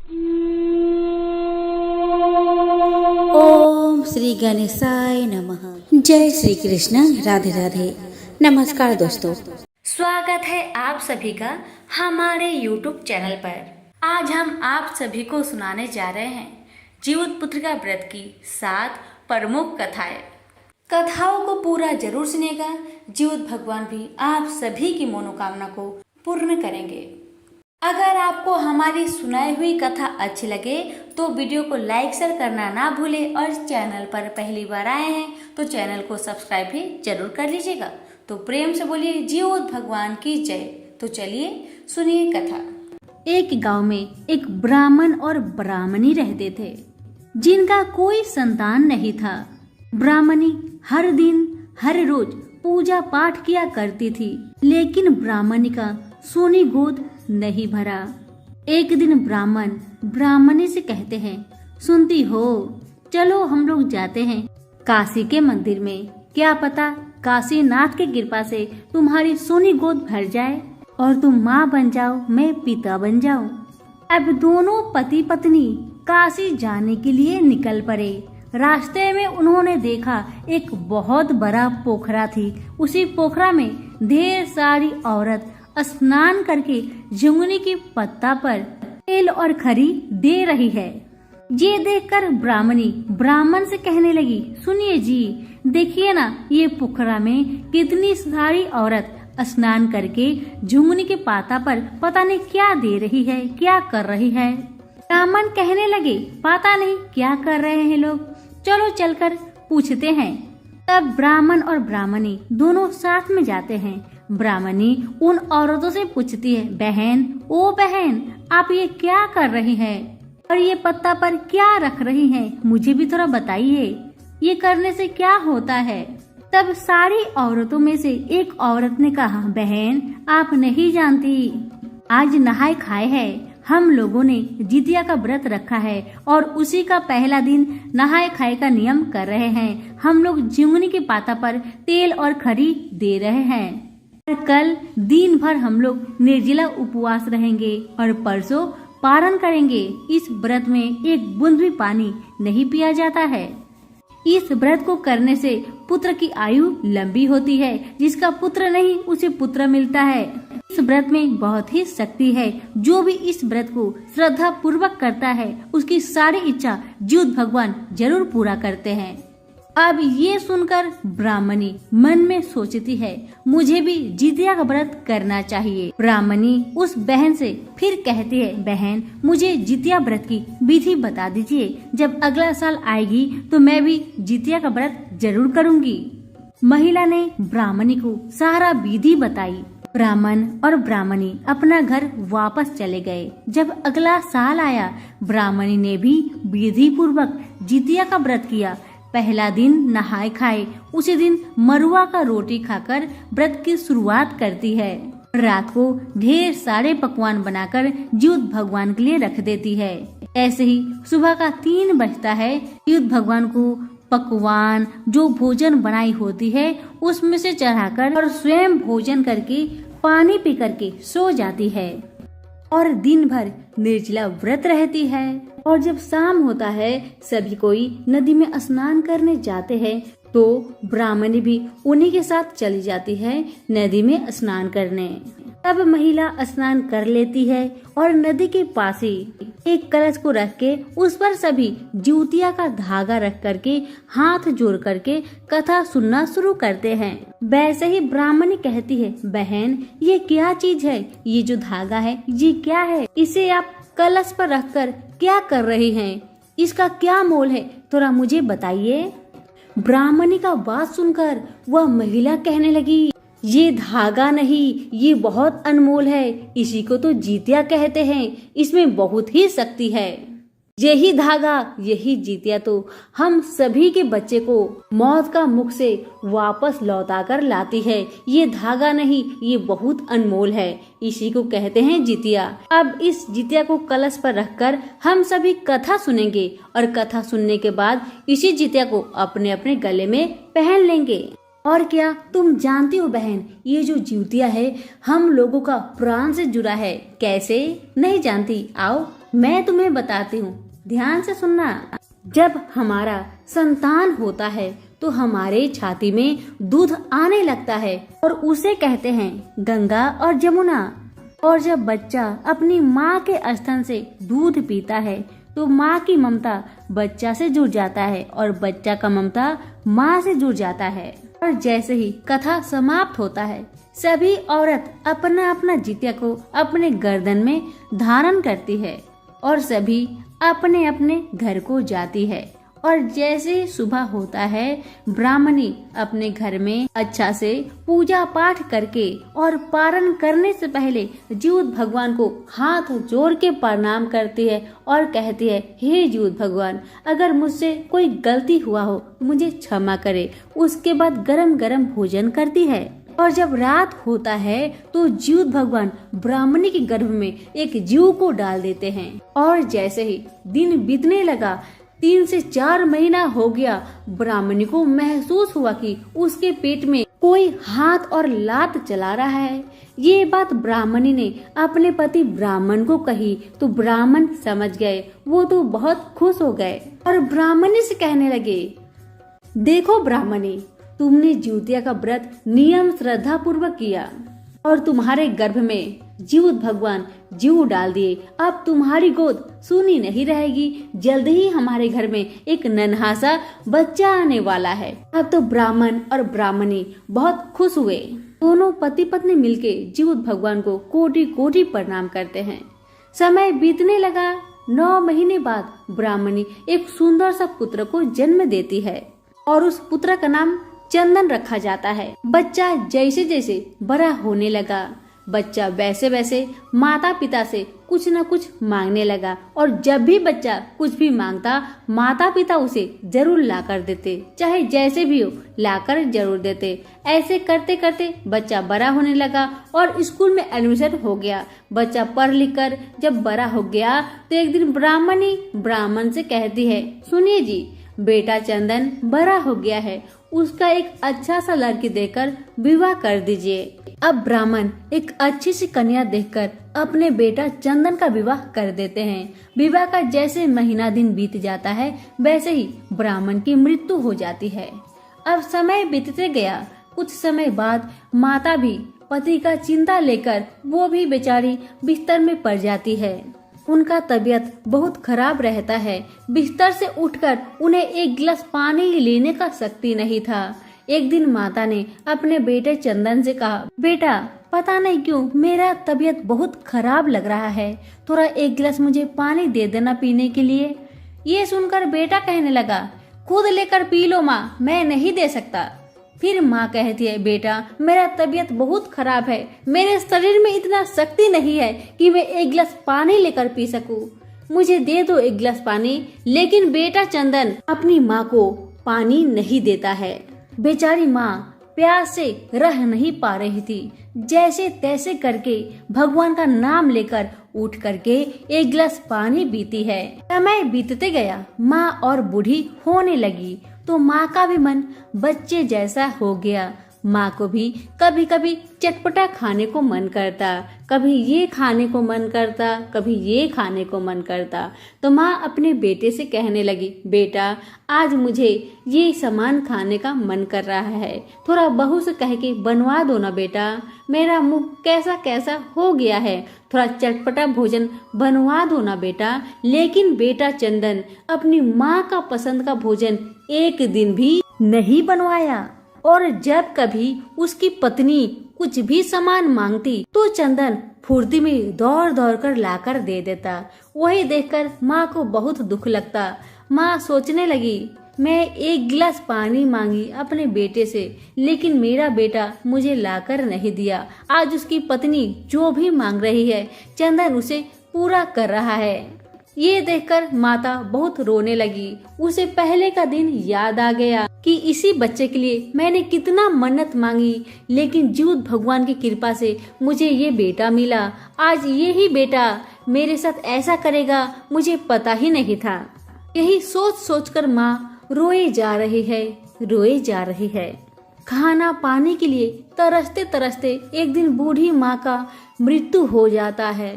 ओम श्री गणेशाय नमः। जय श्री कृष्ण। राधे राधे। नमस्कार दोस्तों, स्वागत है आप सभी का हमारे YouTube चैनल पर। आज हम आप सभी को सुनाने जा रहे हैं जीवित पुत्र का व्रत की 7 प्रमुख कथाएं। कथाओं को पूरा जरूर सुनेगा, जीवित भगवान भी आप सभी की मनोकामना को पूर्ण करेंगे। अगर आपको हमारी सुनाई हुई कथा अच्छी लगे तो वीडियो को लाइक शेयर करना ना भूलें और चैनल पर पहली बार आए हैं तो चैनल को सब्सक्राइब भी जरूर कर लीजिएगा। तो प्रेम से बोलिए जीवित भगवान की जय। तो चलिए सुनिए कथा। एक गांव में एक ब्राह्मण और ब्राह्मणी रहते थे जिनका कोई संतान नहीं था। ब्राह्मणी हर दिन हर रोज पूजा पाठ किया करती थी, लेकिन ब्राह्मणी का सोनी गोद नहीं भरा। एक दिन ब्राह्मण ब्राह्मणी से कहते हैं, सुनती हो, चलो हम लोग जाते हैं काशी के मंदिर में। क्या पता काशीनाथ की कृपा से तुम्हारी सोनी गोद भर जाए और तुम माँ बन जाओ, मैं पिता बन जाऊं। अब दोनों पति पत्नी काशी जाने के लिए निकल पड़े। रास्ते में उन्होंने देखा एक बहुत बड़ा पोखरा थी। उसी पोखरा में ढेर सारी औरत स्नान करके झुंगनी की पत्ता पर तेल और खरी दे रही है। ये देखकर ब्राह्मणी ब्राह्मण से कहने लगी, सुनिए जी, देखिए ना, ये पोखरा में कितनी सारी औरत स्नान करके झुंगनी के पाता पर पता नहीं क्या दे रही है, क्या कर रही है। ब्राह्मण कहने लगे, पता नहीं क्या कर रहे हैं लोग, चलो चलकर पूछते हैं। तब ब्राह्मण और ब्राह्मणी दोनों साथ में जाते हैं। ब्राह्मणी उन औरतों से पूछती है, बहन, ओ बहन, आप ये क्या कर रही हैं और ये पत्ता पर क्या रख रही हैं? मुझे भी थोड़ा बताइए, ये करने से क्या होता है? तब सारी औरतों में से एक औरत ने कहा, बहन, आप नहीं जानती, आज नहाए खाए है। हम लोगों ने जितिया का व्रत रखा है और उसी का पहला दिन नहाए खाए का नियम कर रहे हैं। हम लोग झुंगनी के पाता पर तेल और खरी दे रहे हैं। कल दिन भर हम लोग निर्जला उपवास रहेंगे और परसों पारण करेंगे। इस व्रत में एक बूंद भी पानी नहीं पिया जाता है। इस व्रत को करने से पुत्र की आयु लंबी होती है। जिसका पुत्र नहीं उसे पुत्र मिलता है। इस व्रत में बहुत ही शक्ति है। जो भी इस व्रत को श्रद्धा पूर्वक करता है उसकी सारी इच्छा जीवित भगवान जरूर पूरा करते हैं। अब ये सुनकर ब्राह्मणी मन में सोचती है, मुझे भी जितिया का व्रत करना चाहिए। ब्राह्मणी उस बहन से फिर कहती है, बहन, मुझे जितिया व्रत की विधि बता दीजिए। जब अगला साल आएगी तो मैं भी जितिया का व्रत जरूर करूंगी। महिला ने ब्राह्मणी को सारा विधि बताई। ब्राह्मण और ब्राह्मणी अपना घर वापस चले गए। जब अगला साल आया, ब्राह्मणी ने भी विधि पूर्वक जितिया का व्रत किया। पहला दिन नहाए खाए, उसी दिन मरुआ का रोटी खाकर व्रत की शुरुआत करती है। रात को ढेर सारे पकवान बनाकर जीवित भगवान के लिए रख देती है। ऐसे ही सुबह का 3 बजता है। जीवित भगवान को पकवान जो भोजन बनाई होती है उसमें से चढ़ाकर और स्वयं भोजन करके पानी पी करके सो जाती है और दिन भर निर्जला व्रत रहती है। और जब शाम होता है, सभी कोई नदी में स्नान करने जाते हैं तो ब्राह्मणी भी उन्हीं के साथ चली जाती है नदी में स्नान करने। तब महिला स्नान कर लेती है और नदी के पास ही एक कलश को रख के उस पर सभी जितिया का धागा रख करके हाथ जोड़ करके कथा सुनना शुरू करते हैं। वैसे ही ब्राह्मणी कहती है, बहन, ये क्या चीज है? ये जो धागा है ये क्या है? इसे आप कलश पर रखकर क्या कर रही हैं? इसका क्या मोल है? थोड़ा मुझे बताइए। ब्राह्मणी का बात सुनकर वह महिला कहने लगी, ये धागा नहीं, ये बहुत अनमोल है। इसी को तो जितिया कहते हैं। इसमें बहुत ही शक्ति है। यही धागा, यही जितिया तो हम सभी के बच्चे को मौत का मुख से वापस लौटा कर लाती है। ये धागा नहीं, ये बहुत अनमोल है। इसी को कहते हैं जितिया। अब इस जितिया को कलश पर रखकर हम सभी कथा सुनेंगे और कथा सुनने के बाद इसी जितिया को अपने अपने गले में पहन लेंगे। और क्या तुम जानती हो बहन, ये जो जितिया है हम लोगों का प्राण से जुड़ा है। कैसे? नहीं जानती? आओ मैं तुम्हें बताती हूँ, ध्यान से सुनना। जब हमारा संतान होता है तो हमारे छाती में दूध आने लगता है और उसे कहते हैं गंगा और जमुना। और जब बच्चा अपनी माँ के स्तन से दूध पीता है तो माँ की ममता बच्चा से जुड़ जाता है और बच्चा का ममता माँ से जुड़ जाता है। और जैसे ही कथा समाप्त होता है, सभी औरत अपना अपना जितिया को अपने गर्दन में धारण करती है और सभी अपने अपने घर को जाती है। और जैसे सुबह होता है, ब्राह्मणी अपने घर में अच्छा से पूजा पाठ करके और पारण करने से पहले जीउत भगवान को हाथ जोड़ के प्रणाम करती है और कहती है, हे जीउत भगवान, अगर मुझसे कोई गलती हुआ हो मुझे क्षमा करे। उसके बाद गरम गरम भोजन करती है। और जब रात होता है तो जीउत भगवान ब्राह्मणी के गर्भ में एक जीव को डाल देते हैं। और जैसे ही दिन बीतने लगा, 3 से 4 महीना हो गया, ब्राह्मणी को महसूस हुआ कि उसके पेट में कोई हाथ और लात चला रहा है। ये बात ब्राह्मणी ने अपने पति ब्राह्मण को कही तो ब्राह्मण समझ गए। वो तो बहुत खुश हो गए और ब्राह्मणी से कहने लगे, देखो ब्राह्मणी, तुमने जिउतिया का व्रत नियम श्रद्धा पूर्वक किया और तुम्हारे गर्भ में जीउत भगवान जीव डाल दिए। अब तुम्हारी गोद सूनी नहीं रहेगी। जल्द ही हमारे घर में एक नन्हा सा बच्चा आने वाला है। अब तो ब्राह्मण और ब्राह्मणी बहुत खुश हुए। दोनों पति पत्नी मिलके जीउत भगवान को कोटि कोटि प्रणाम करते हैं। समय बीतने लगा। 9 महीने बाद ब्राह्मणी एक सुंदर सा पुत्र को जन्म देती है और उस पुत्र का नाम चंदन रखा जाता है। बच्चा जैसे जैसे बड़ा होने लगा, बच्चा वैसे वैसे माता पिता से कुछ न कुछ मांगने लगा और जब भी बच्चा कुछ भी मांगता, माता पिता उसे जरूर ला कर देते, चाहे जैसे भी हो लाकर जरूर देते। ऐसे करते करते बच्चा बड़ा होने लगा और स्कूल में एडमिशन हो गया। बच्चा पढ़ लिख कर जब बड़ा हो गया तो एक दिन ब्राह्मणी ब्राह्मण से कहती है, सुनिए जी, बेटा चंदन बड़ा हो गया है, उसका एक अच्छा सा लड़की देकर विवाह कर दीजिए। अब ब्राह्मण एक अच्छी सी कन्या देखकर अपने बेटा चंदन का विवाह कर देते हैं। विवाह का जैसे महीना दिन बीत जाता है, वैसे ही ब्राह्मण की मृत्यु हो जाती है। अब समय बीतते गया। कुछ समय बाद माता भी पति का चिंता लेकर वो भी बेचारी बिस्तर में पड़ जाती है। उनका तबीयत बहुत खराब रहता है। बिस्तर से उठकर उन्हें एक गिलास पानी लेने का शक्ति नहीं था। एक दिन माता ने अपने बेटे चंदन से कहा, बेटा पता नहीं क्यों मेरा तबीयत बहुत खराब लग रहा है, थोड़ा एक गिलास मुझे पानी दे देना पीने के लिए। ये सुनकर बेटा कहने लगा, खुद लेकर पी लो माँ, मैं नहीं दे सकता। फिर माँ कहती है, बेटा मेरा तबीयत बहुत खराब है, मेरे शरीर में इतना शक्ति नहीं है कि मैं एक गिलास पानी लेकर पी सकूं, मुझे दे दो एक गिलास पानी। लेकिन बेटा चंदन अपनी माँ को पानी नहीं देता है। बेचारी माँ प्यास से रह नहीं पा रही थी। जैसे तैसे करके भगवान का नाम लेकर उठ करके एक गिलास पानी पीती है। समय बीतते गया, माँ और बूढ़ी होने लगी तो माँ का भी मन बच्चे जैसा हो गया। माँ को भी कभी कभी चटपटा खाने को मन करता, कभी ये खाने को मन करता, कभी ये खाने को मन करता। तो माँ अपने बेटे से कहने लगी, बेटा आज मुझे ये सामान खाने का मन कर रहा है, थोड़ा बहू से कह के बनवा दो ना बेटा, मेरा मुंह कैसा कैसा हो गया है, थोड़ा चटपटा भोजन बनवा दो ना बेटा। लेकिन बेटा चंदन अपनी माँ का पसंद का भोजन एक दिन भी नहीं बनवाया। और जब कभी उसकी पत्नी कुछ भी सामान मांगती तो चंदन फुर्ती में दौड़ दौड़ कर लाकर दे देता। वही देखकर माँ को बहुत दुख लगता। माँ सोचने लगी, मैं एक गिलास पानी मांगी अपने बेटे से, लेकिन मेरा बेटा मुझे लाकर नहीं दिया। आज उसकी पत्नी जो भी मांग रही है चंदन उसे पूरा कर रहा है। ये देखकर माता बहुत रोने लगी। उसे पहले का दिन याद आ गया कि इसी बच्चे के लिए मैंने कितना मन्नत मांगी, लेकिन जीउत भगवान की कृपा से मुझे ये बेटा मिला। आज ये ही बेटा मेरे साथ ऐसा करेगा, मुझे पता ही नहीं था। यही सोच सोचकर माँ रोए जा रही है, रोए जा रही है। खाना पानी के लिए तरसते तरसते एक दिन बूढ़ी माँ का मृत्यु हो जाता है।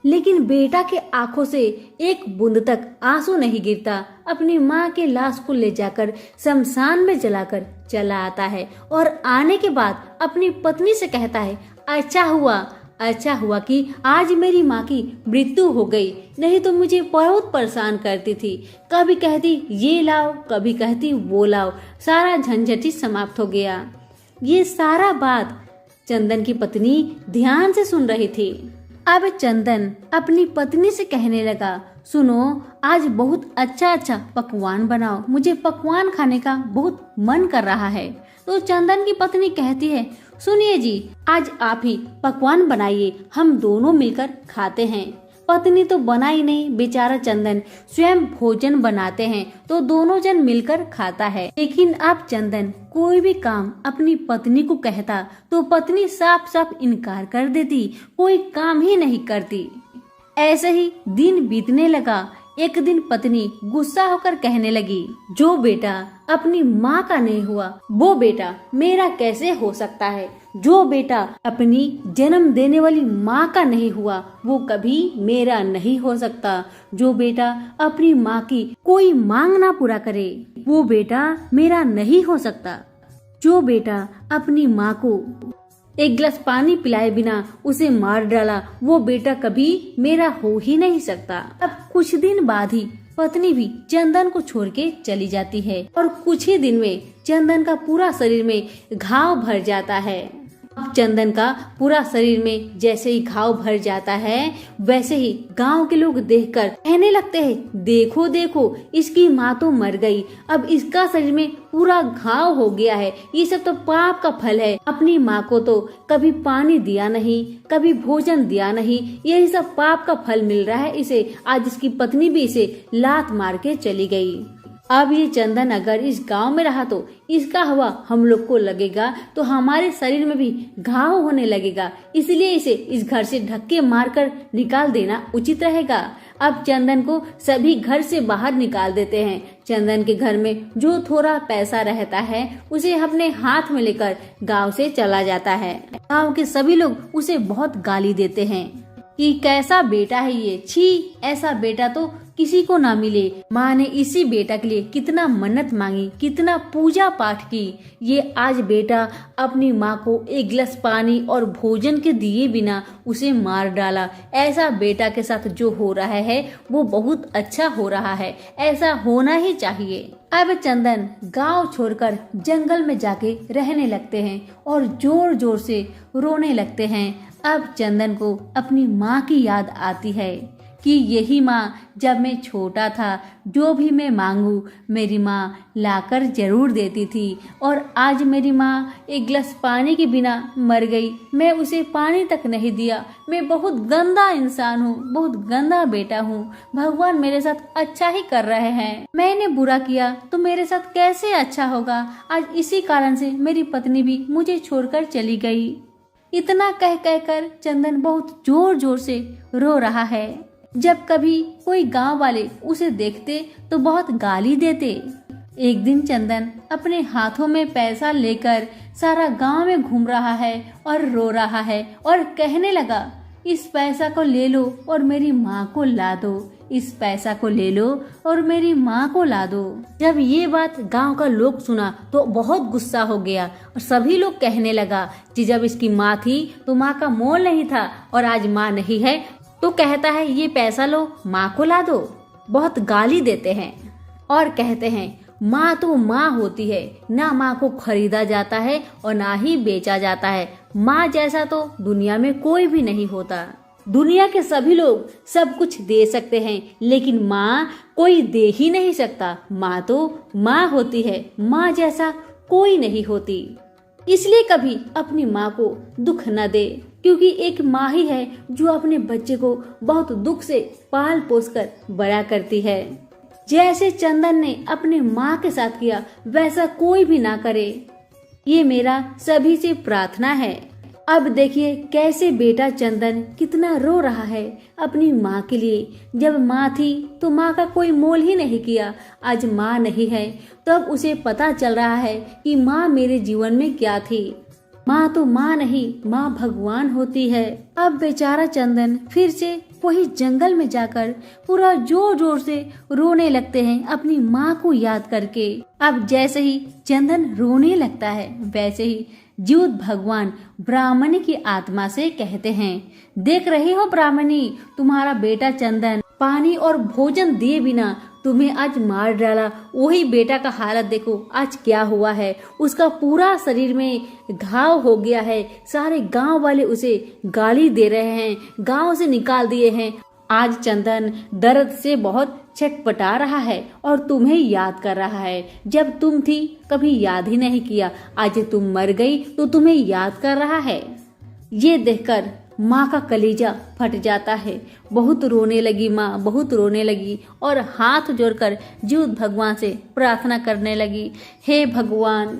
लेकिन बेटा के आंखों से एक बूंद तक आंसू नहीं गिरता। अपनी माँ के लाश को ले जाकर शमशान में जलाकर चला आता है और आने के बाद अपनी पत्नी से कहता है, अच्छा हुआ कि आज मेरी माँ की मृत्यु हो गई, नहीं तो मुझे बहुत परेशान करती थी। कभी कहती ये लाओ, कभी कहती वो लाओ, सारा झंझट ही समाप्त हो गया। ये सारा बात चंदन की पत्नी ध्यान से सुन रही थी। अब चंदन अपनी पत्नी से कहने लगा, सुनो, आज बहुत अच्छा पकवान बनाओ, मुझे पकवान खाने का बहुत मन कर रहा है। तो चंदन की पत्नी कहती है, सुनिए जी, आज आप ही पकवान बनाइए, हम दोनों मिलकर खाते हैं। पत्नी तो बनाई नहीं, बेचारा चंदन स्वयं भोजन बनाते हैं तो दोनों जन मिलकर खाता है। लेकिन अब चंदन कोई भी काम अपनी पत्नी को कहता तो पत्नी साफ साफ इनकार कर देती, कोई काम ही नहीं करती। ऐसे ही दिन बीतने लगा। एक दिन पत्नी गुस्सा होकर कहने लगी, जो बेटा अपनी माँ का नहीं हुआ वो बेटा मेरा कैसे हो सकता है। जो बेटा अपनी जन्म देने वाली माँ का नहीं हुआ वो कभी मेरा नहीं हो सकता। जो बेटा अपनी माँ की कोई मांग ना पूरा करे वो बेटा मेरा नहीं हो सकता। जो बेटा अपनी माँ को एक गिलास पानी पिलाए बिना उसे मार डाला वो बेटा कभी मेरा हो ही नहीं सकता। अब कुछ दिन बाद ही पत्नी भी चंदन को छोड़ के चली जाती है और कुछ ही दिन में चंदन का पूरा शरीर में घाव भर जाता है। अब चंदन का पूरा शरीर में जैसे ही घाव भर जाता है वैसे ही गांव के लोग देखकर कहने लगते हैं, देखो देखो इसकी माँ तो मर गई, अब इसका शरीर में पूरा घाव हो गया है, ये सब तो पाप का फल है। अपनी माँ को तो कभी पानी दिया नहीं, कभी भोजन दिया नहीं, यही सब पाप का फल मिल रहा है इसे। आज इसकी पत्नी भी इसे लात मार के चली गई। अब ये चंदन अगर इस गांव में रहा तो इसका हवा हम लोग को लगेगा तो हमारे शरीर में भी घाव होने लगेगा, इसलिए इसे इस घर से धक्के मारकर निकाल देना उचित रहेगा। अब चंदन को सभी घर से बाहर निकाल देते हैं। चंदन के घर में जो थोड़ा पैसा रहता है उसे अपने हाथ में लेकर गांव से चला जाता है। गांव के सभी लोग उसे बहुत गाली देते हैं कि कैसा बेटा है ये, छी, ऐसा बेटा तो किसी को ना मिले। माँ ने इसी बेटा के लिए कितना मन्नत मांगी, कितना पूजा पाठ की, ये आज बेटा अपनी माँ को एक गिलास पानी और भोजन के दिए बिना उसे मार डाला। ऐसा बेटा के साथ जो हो रहा है वो बहुत अच्छा हो रहा है, ऐसा होना ही चाहिए। अब चंदन गांव छोड़कर जंगल में जाके रहने लगते हैं और जोर जोर से रोने लगते हैं। अब चंदन को अपनी माँ की याद आती है कि यही माँ जब मैं छोटा था जो भी मैं मांगू मेरी माँ लाकर जरूर देती थी, और आज मेरी माँ एक गिलास पानी के बिना मर गई, मैं उसे पानी तक नहीं दिया। मैं बहुत गंदा इंसान हूँ, बहुत गंदा बेटा हूँ। भगवान मेरे साथ अच्छा ही कर रहे हैं, मैंने बुरा किया तो मेरे साथ कैसे अच्छा होगा। आज इसी कारण से मेरी पत्नी भी मुझे छोड़कर चली गई। इतना कह कर चंदन बहुत जोर जोर से रो रहा है। जब कभी कोई गांव वाले उसे देखते तो बहुत गाली देते। एक दिन चंदन अपने हाथों में पैसा लेकर सारा गांव में घूम रहा है और रो रहा है और कहने लगा, इस पैसा को ले लो और मेरी माँ को ला दो, इस पैसा को ले लो और मेरी माँ को ला दो। जब ये बात गांव का लोग सुना तो बहुत गुस्सा हो गया और सभी लोग कहने लगा कि जब इसकी माँ थी तो माँ का मोल नहीं था और आज माँ नहीं है तो कहता है ये पैसा लो माँ को ला दो। बहुत गाली देते हैं और कहते हैं माँ तो माँ होती है, ना माँ को खरीदा जाता है और ना ही बेचा जाता है। माँ जैसा तो दुनिया में कोई भी नहीं होता। दुनिया के सभी लोग सब कुछ दे सकते हैं लेकिन माँ कोई दे ही नहीं सकता। माँ तो माँ होती है, माँ जैसा कोई नहीं होती। इसलिए कभी अपनी माँ को दुख न दे, क्योंकि एक माँ ही है जो अपने बच्चे को बहुत दुख से पाल पोस कर बड़ा करती है। जैसे चंदन ने अपने माँ के साथ किया वैसा कोई भी ना करे, ये मेरा सभी से प्रार्थना है। अब देखिए कैसे बेटा चंदन कितना रो रहा है अपनी माँ के लिए। जब माँ थी तो माँ का कोई मोल ही नहीं किया, आज माँ नहीं है तब उसे पता चल रहा है कि माँ मेरे जीवन में क्या थी। माँ तो माँ नहीं, माँ भगवान होती है। अब बेचारा चंदन फिर से वही जंगल में जाकर पूरा जोर जोर से रोने लगते हैं अपनी माँ को याद करके। अब जैसे ही चंदन रोने लगता है वैसे ही जीवत भगवान ब्राह्मणी की आत्मा से कहते हैं, देख रही हो ब्राह्मणी, तुम्हारा बेटा चंदन पानी और भोजन दिए बिना तुम्हें आज मार डाला। वही बेटा का हालत देखो आज क्या हुआ है। उसका पूरा शरीर में घाव हो गया है। सारे गांव वाले उसे गाली दे रहे हैं, गांव से निकाल दिए हैं। आज चंदन दर्द से बहुत छटपटा रहा है और तुम्हें याद कर रहा है। जब तुम थी कभी याद ही नहीं किया, आज तुम मर गई तो तुम्हें याद कर रहा है। ये देखकर माँ का कलेजा फट जाता है। बहुत रोने लगी माँ, बहुत रोने लगी और हाथ जोड़कर जीवत भगवान से प्रार्थना करने लगी, हे भगवान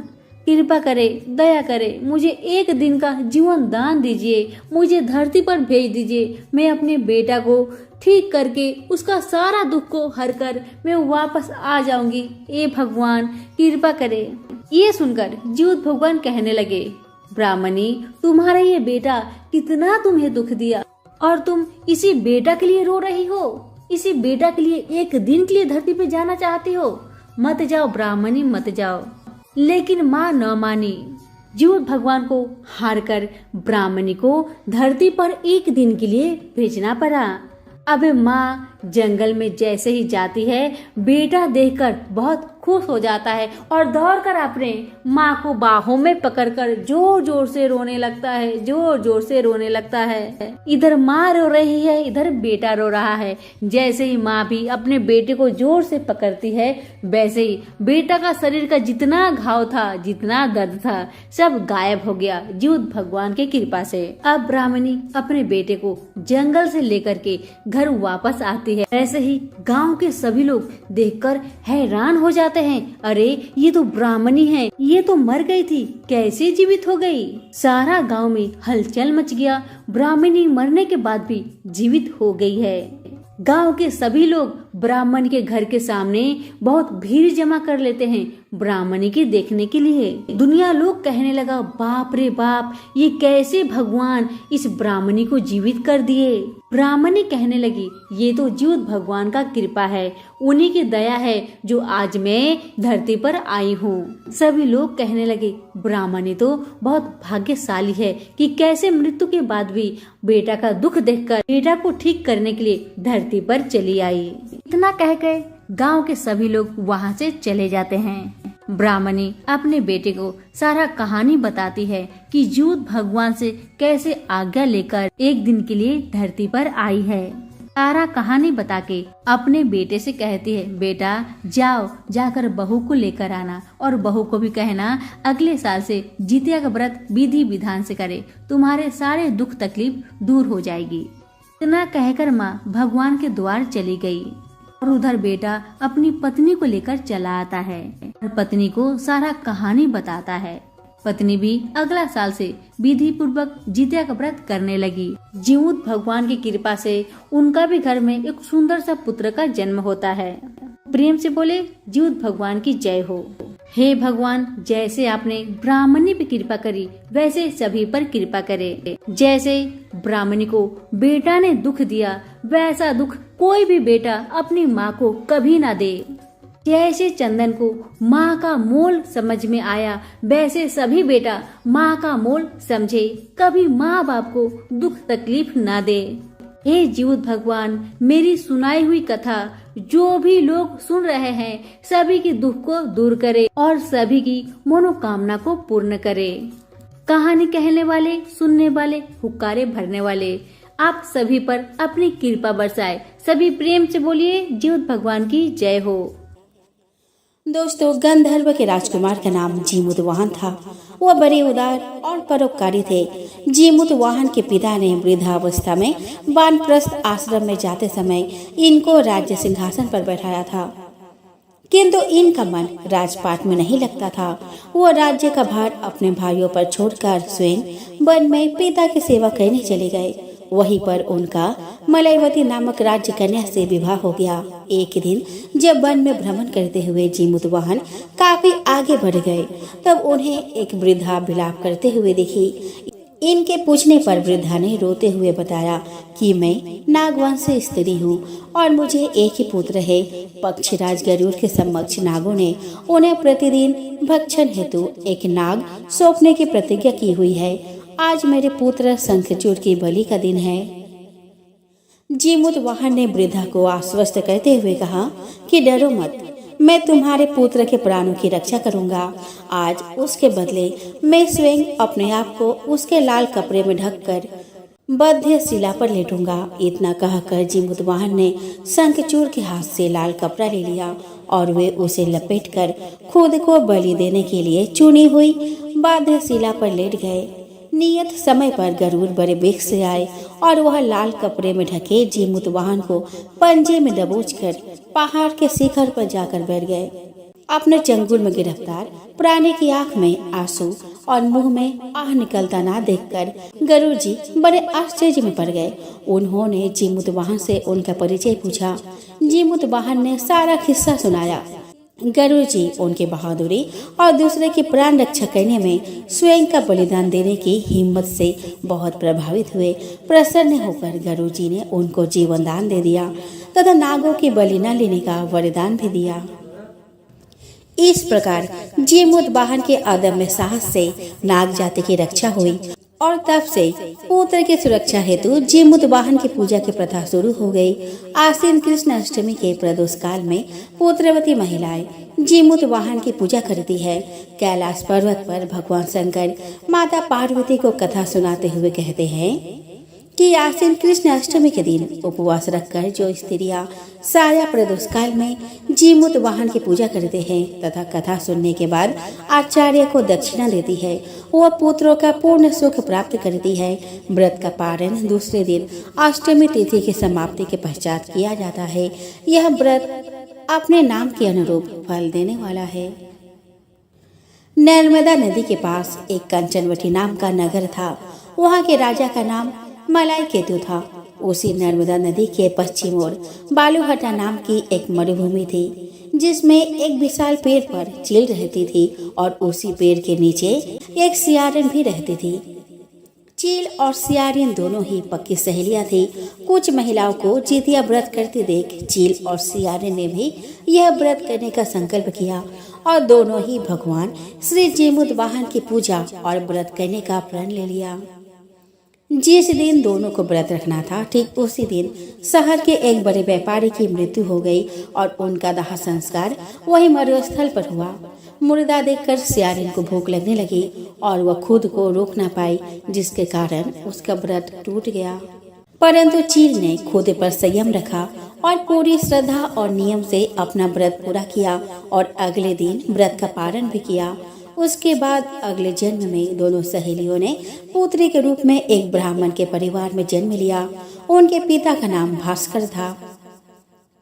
कृपा करे, दया करे, मुझे एक दिन का जीवन दान दीजिए, मुझे धरती पर भेज दीजिए। मैं अपने बेटा को ठीक करके उसका सारा दुख को हर कर मैं वापस आ जाऊंगी। ए भगवान कृपा करे। ये सुनकर जीवत भगवान कहने लगे, ब्राह्मणी तुम्हारा ये बेटा कितना तुम्हें दुख दिया और तुम इसी बेटा के लिए रो रही हो। इसी बेटा के लिए एक दिन के लिए धरती पे जाना चाहती हो। मत जाओ ब्राह्मणी, मत जाओ। लेकिन माँ न मानी। जीवत भगवान को हार कर ब्राह्मणी को धरती पर एक दिन के लिए भेजना पड़ा। अब माँ जंगल में जैसे ही जाती है बेटा देखकर बहुत खुश हो जाता है और दौड़कर अपने माँ को बाहों में पकड़कर जोर जोर से रोने लगता है, जोर जोर से रोने लगता है। इधर माँ रो रही है, इधर बेटा रो रहा है। जैसे ही माँ भी अपने बेटे को जोर से पकड़ती है वैसे ही बेटा का शरीर का जितना घाव था, जितना दर्द था, सब गायब हो गया जीवत भगवान की कृपा से। अब ब्राह्मणी अपने बेटे को जंगल से लेकर के घर वापस आती है। ऐसे ही गांव के सभी लोग देखकर हैरान हो जाते हैं, अरे ये तो ब्राह्मणी है, ये तो मर गई थी, कैसे जीवित हो गई। सारा गांव में हलचल मच गया। ब्राह्मणी मरने के बाद भी जीवित हो गई है। गांव के सभी लोग ब्राह्मण के घर के सामने बहुत भीड़ जमा कर लेते हैं ब्राह्मणी की देखने के लिए। दुनिया लोग कहने लगा, बाप रे बाप, ये कैसे भगवान इस ब्राह्मणी को जीवित कर दिए। ब्राह्मणी कहने लगी, ये तो जीवत भगवान का कृपा है, उन्हीं की दया है जो आज मैं धरती पर आई हूँ। सभी लोग कहने लगे, ब्राह्मणी तो बहुत भाग्यशाली है कि कैसे मृत्यु के बाद भी बेटा का दुख देखकर बेटा को ठीक करने के लिए धरती पर चली आई। इतना कहकर गांव के सभी लोग वहां से चले जाते हैं। ब्राह्मणी अपने बेटे को सारा कहानी बताती है कि जीवत भगवान से कैसे आज्ञा लेकर एक दिन के लिए धरती पर आई है। सारा कहानी बता के अपने बेटे से कहती है, बेटा जाओ, जाकर बहू को लेकर आना और बहू को भी कहना अगले साल से जितिया का व्रत विधि विधान से करे, तुम्हारे सारे दुख तकलीफ दूर हो जाएगी। इतना कहकर माँ भगवान के द्वार चली गई और उधर बेटा अपनी पत्नी को लेकर चला आता है और पत्नी को सारा कहानी बताता है। पत्नी भी अगला साल से विधि पूर्वक जितिया का व्रत करने लगी। जीवत भगवान की कृपा से उनका भी घर में एक सुंदर सा पुत्र का जन्म होता है। प्रेम से बोले, जीवत भगवान की जय हो। हे भगवान, जैसे आपने ब्राह्मणी पे कृपा करी वैसे सभी पर कृपा करे। जैसे ब्राह्मणी को बेटा ने दुख दिया वैसा दुख कोई भी बेटा अपनी माँ को कभी ना दे। जैसे चंदन को माँ का मोल समझ में आया वैसे सभी बेटा माँ का मोल समझे, कभी माँ बाप को दुख तकलीफ ना दे। हे जीवत भगवान, मेरी सुनाई हुई कथा जो भी लोग सुन रहे हैं सभी की दुख को दूर करे और सभी की मनोकामना को पूर्ण करे। कहानी कहने वाले, सुनने वाले, हुक्कारे भरने वाले, आप सभी पर अपनी कृपा बरसाए। सभी प्रेम से बोलिए, जीवत भगवान की जय हो। दोस्तों, गंधर्व के राजकुमार का नाम जीमुतवाहन था। वह बड़े उदार और परोपकारी थे। जीमुतवाहन के पिता ने वृद्धावस्था में वानप्रस्थ आश्रम में जाते समय इनको राज्य सिंहासन पर बैठाया था, किंतु इनका मन राजपाट में नहीं लगता था। वह राज्य का भार अपने भाइयों पर छोड़कर स्वयं वन में पिता की सेवा करने चले गए। वहीं पर उनका मलयवती नामक राज्य कन्या से विवाह हो गया। एक दिन जब वन में भ्रमण करते हुए जीमूतवाहन काफी आगे बढ़ गए, तब उन्हें एक वृद्धा विलाप करते हुए दिखी। इनके पूछने पर वृद्धा ने रोते हुए बताया कि मैं नागवंश स्त्री हूँ और मुझे एक ही पुत्र है। पक्षीराज गरुड़ के समक्ष नागों ने उन्हें प्रतिदिन भक्षण हेतु एक नाग सौंपने की प्रतिज्ञा की हुई है। आज मेरे पुत्र शंखचूड़ की बलि का दिन है। जीमूतवाहन ने वृद्धा को आश्वस्त करते हुए कहा कि डरो मत, मैं तुम्हारे पुत्र के प्राणों की रक्षा करूंगा। आज उसके बदले मैं स्वयं अपने आप को उसके लाल कपड़े में ढककर बद्ध शिला पर लेटूंगा। इतना कहकर जीमूतवाहन ने शंखचूड़ के हाथ से लाल कपड़ा ले लिया और वे उसे लपेटकर खुद को बलि देने के लिए चुनी हुई बद्ध शिला पर लेट गए। नियत समय पर गरुड़ बड़े वेग से आए और वह लाल कपड़े में ढके जीमूतवाहन को पंजे में दबोचकर पहाड़ के शिखर पर जाकर बैठ गए। अपने चंगुल में गिरफ्तार प्राणी की आंख में आंसू और मुंह में आह निकलता ना देखकर गरुड़ जी बड़े आश्चर्य में पड़ गए। उन्होंने जीमूतवाहन से उनका परिचय पूछा। जीमूतवाहन ने सारा किस्सा सुनाया। गरुड़ जी उनकी बहादुरी और दूसरे की प्राण रक्षा करने में स्वयं का बलिदान देने की हिम्मत से बहुत प्रभावित हुए। प्रसन्न होकर गरुड़ जी ने उनको जीवन दान दे दिया तथा नागों की बलि न लेने का वरदान भी दिया। इस प्रकार जीमूतवाहन के अदम्य साहस से नाग जाति की रक्षा हुई और तब से पुत्र की सुरक्षा हेतु जीमूतवाहन की पूजा की प्रथा शुरू हो गई। आश्विन कृष्ण अष्टमी के प्रदोष काल में पुत्रवती महिलाएं जीमूतवाहन की पूजा करती है। कैलाश पर्वत पर भगवान शंकर माता पार्वती को कथा सुनाते हुए कहते हैं कि आश्विन कृष्ण अष्टमी के दिन उपवास रखकर जो स्त्रियां साया प्रदोष काल में जीमूतवाहन की पूजा करते हैं तथा कथा सुनने के बाद आचार्य को दक्षिणा देती है, वह पुत्रों का पूर्ण सुख प्राप्त करती है। व्रत का पारण दूसरे दिन अष्टमी तिथि की समाप्ति के पश्चात किया जाता है। यह व्रत अपने नाम के अनुरूप फल देने वाला है। नर्मदा नदी के पास एक कंचनवटी नाम का नगर था। वहाँ के राजा का नाम मलाई केतु था। उसी नर्मदा नदी के पश्चिम ओर बालूहटा नाम की एक मरुभूमि थी, जिसमें एक विशाल पेड़ पर चील रहती थी और उसी पेड़ के नीचे एक सियारन भी रहती थी। चील और सियारिन दोनों ही पक्की सहेलियां थी। कुछ महिलाओं को जितिया व्रत करते देख चील और सियारिन ने भी यह व्रत करने का संकल्प किया और दोनों ही भगवान श्री जीमूतवाहन की पूजा और व्रत करने का प्रण ले लिया। जिस दिन दोनों को व्रत रखना था, ठीक उसी दिन शहर के एक बड़े व्यापारी की मृत्यु हो गई और उनका दाह संस्कार वही मरुस्थल पर हुआ। मुर्दा देखकर सियारिन को भूख लगने लगी और वह खुद को रोक न पाई, जिसके कारण उसका व्रत टूट गया। परंतु चील ने खुद पर संयम रखा और पूरी श्रद्धा और नियम से अपना व्रत पूरा किया और अगले दिन व्रत का पारण भी किया। उसके बाद अगले जन्म में दोनों सहेलियों ने पुत्री के रूप में एक ब्राह्मण के परिवार में जन्म लिया। उनके पिता का नाम भास्कर था।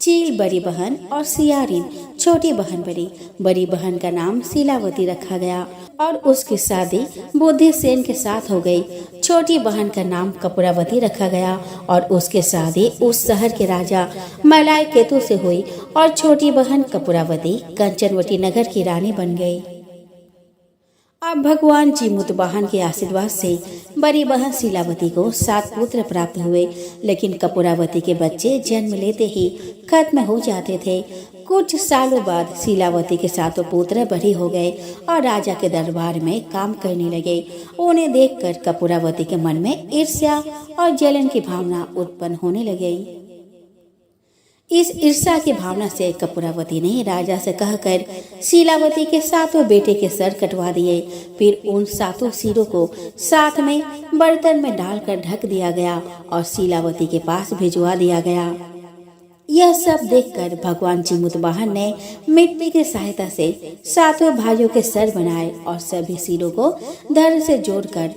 चील बड़ी बहन और सियारिन छोटी बहन बनी। बड़ी बहन का नाम शीलावती रखा गया और उसकी शादी बुद्धिसेन के साथ हो गई। छोटी बहन का नाम कपूरावती रखा गया और उसकी शादी उस शहर के राजा मलाई केतु से हुई और छोटी बहन कपूरावती कंचनवटी नगर की रानी बन गई। अब भगवान जीमूतवाहन के आशीर्वाद से बड़ी बहन शीलावती को 7 पुत्र प्राप्त हुए, लेकिन कपूरावती के बच्चे जन्म लेते ही खत्म हो जाते थे। कुछ सालों बाद शीलावती के 7 पुत्र बड़े हो गए और राजा के दरबार में काम करने लगे। उन्हें देखकर कपूरावती के मन में ईर्ष्या और जलन की भावना उत्पन्न होने लगी। इस ईर्ष्या की भावना से कपूरावती ने राजा से कहकर शीलावती के 7 बेटे के सर कटवा दिए। फिर उन 7 सिरों को साथ में बर्तन में डालकर ढक दिया गया और शीलावती के पास भिजवा दिया गया। यह सब देखकर भगवान जीमूतवाहन ने मिट्टी की सहायता से 7 भाइयों के सर बनाए और सभी सिरों को धड़ से जोड़कर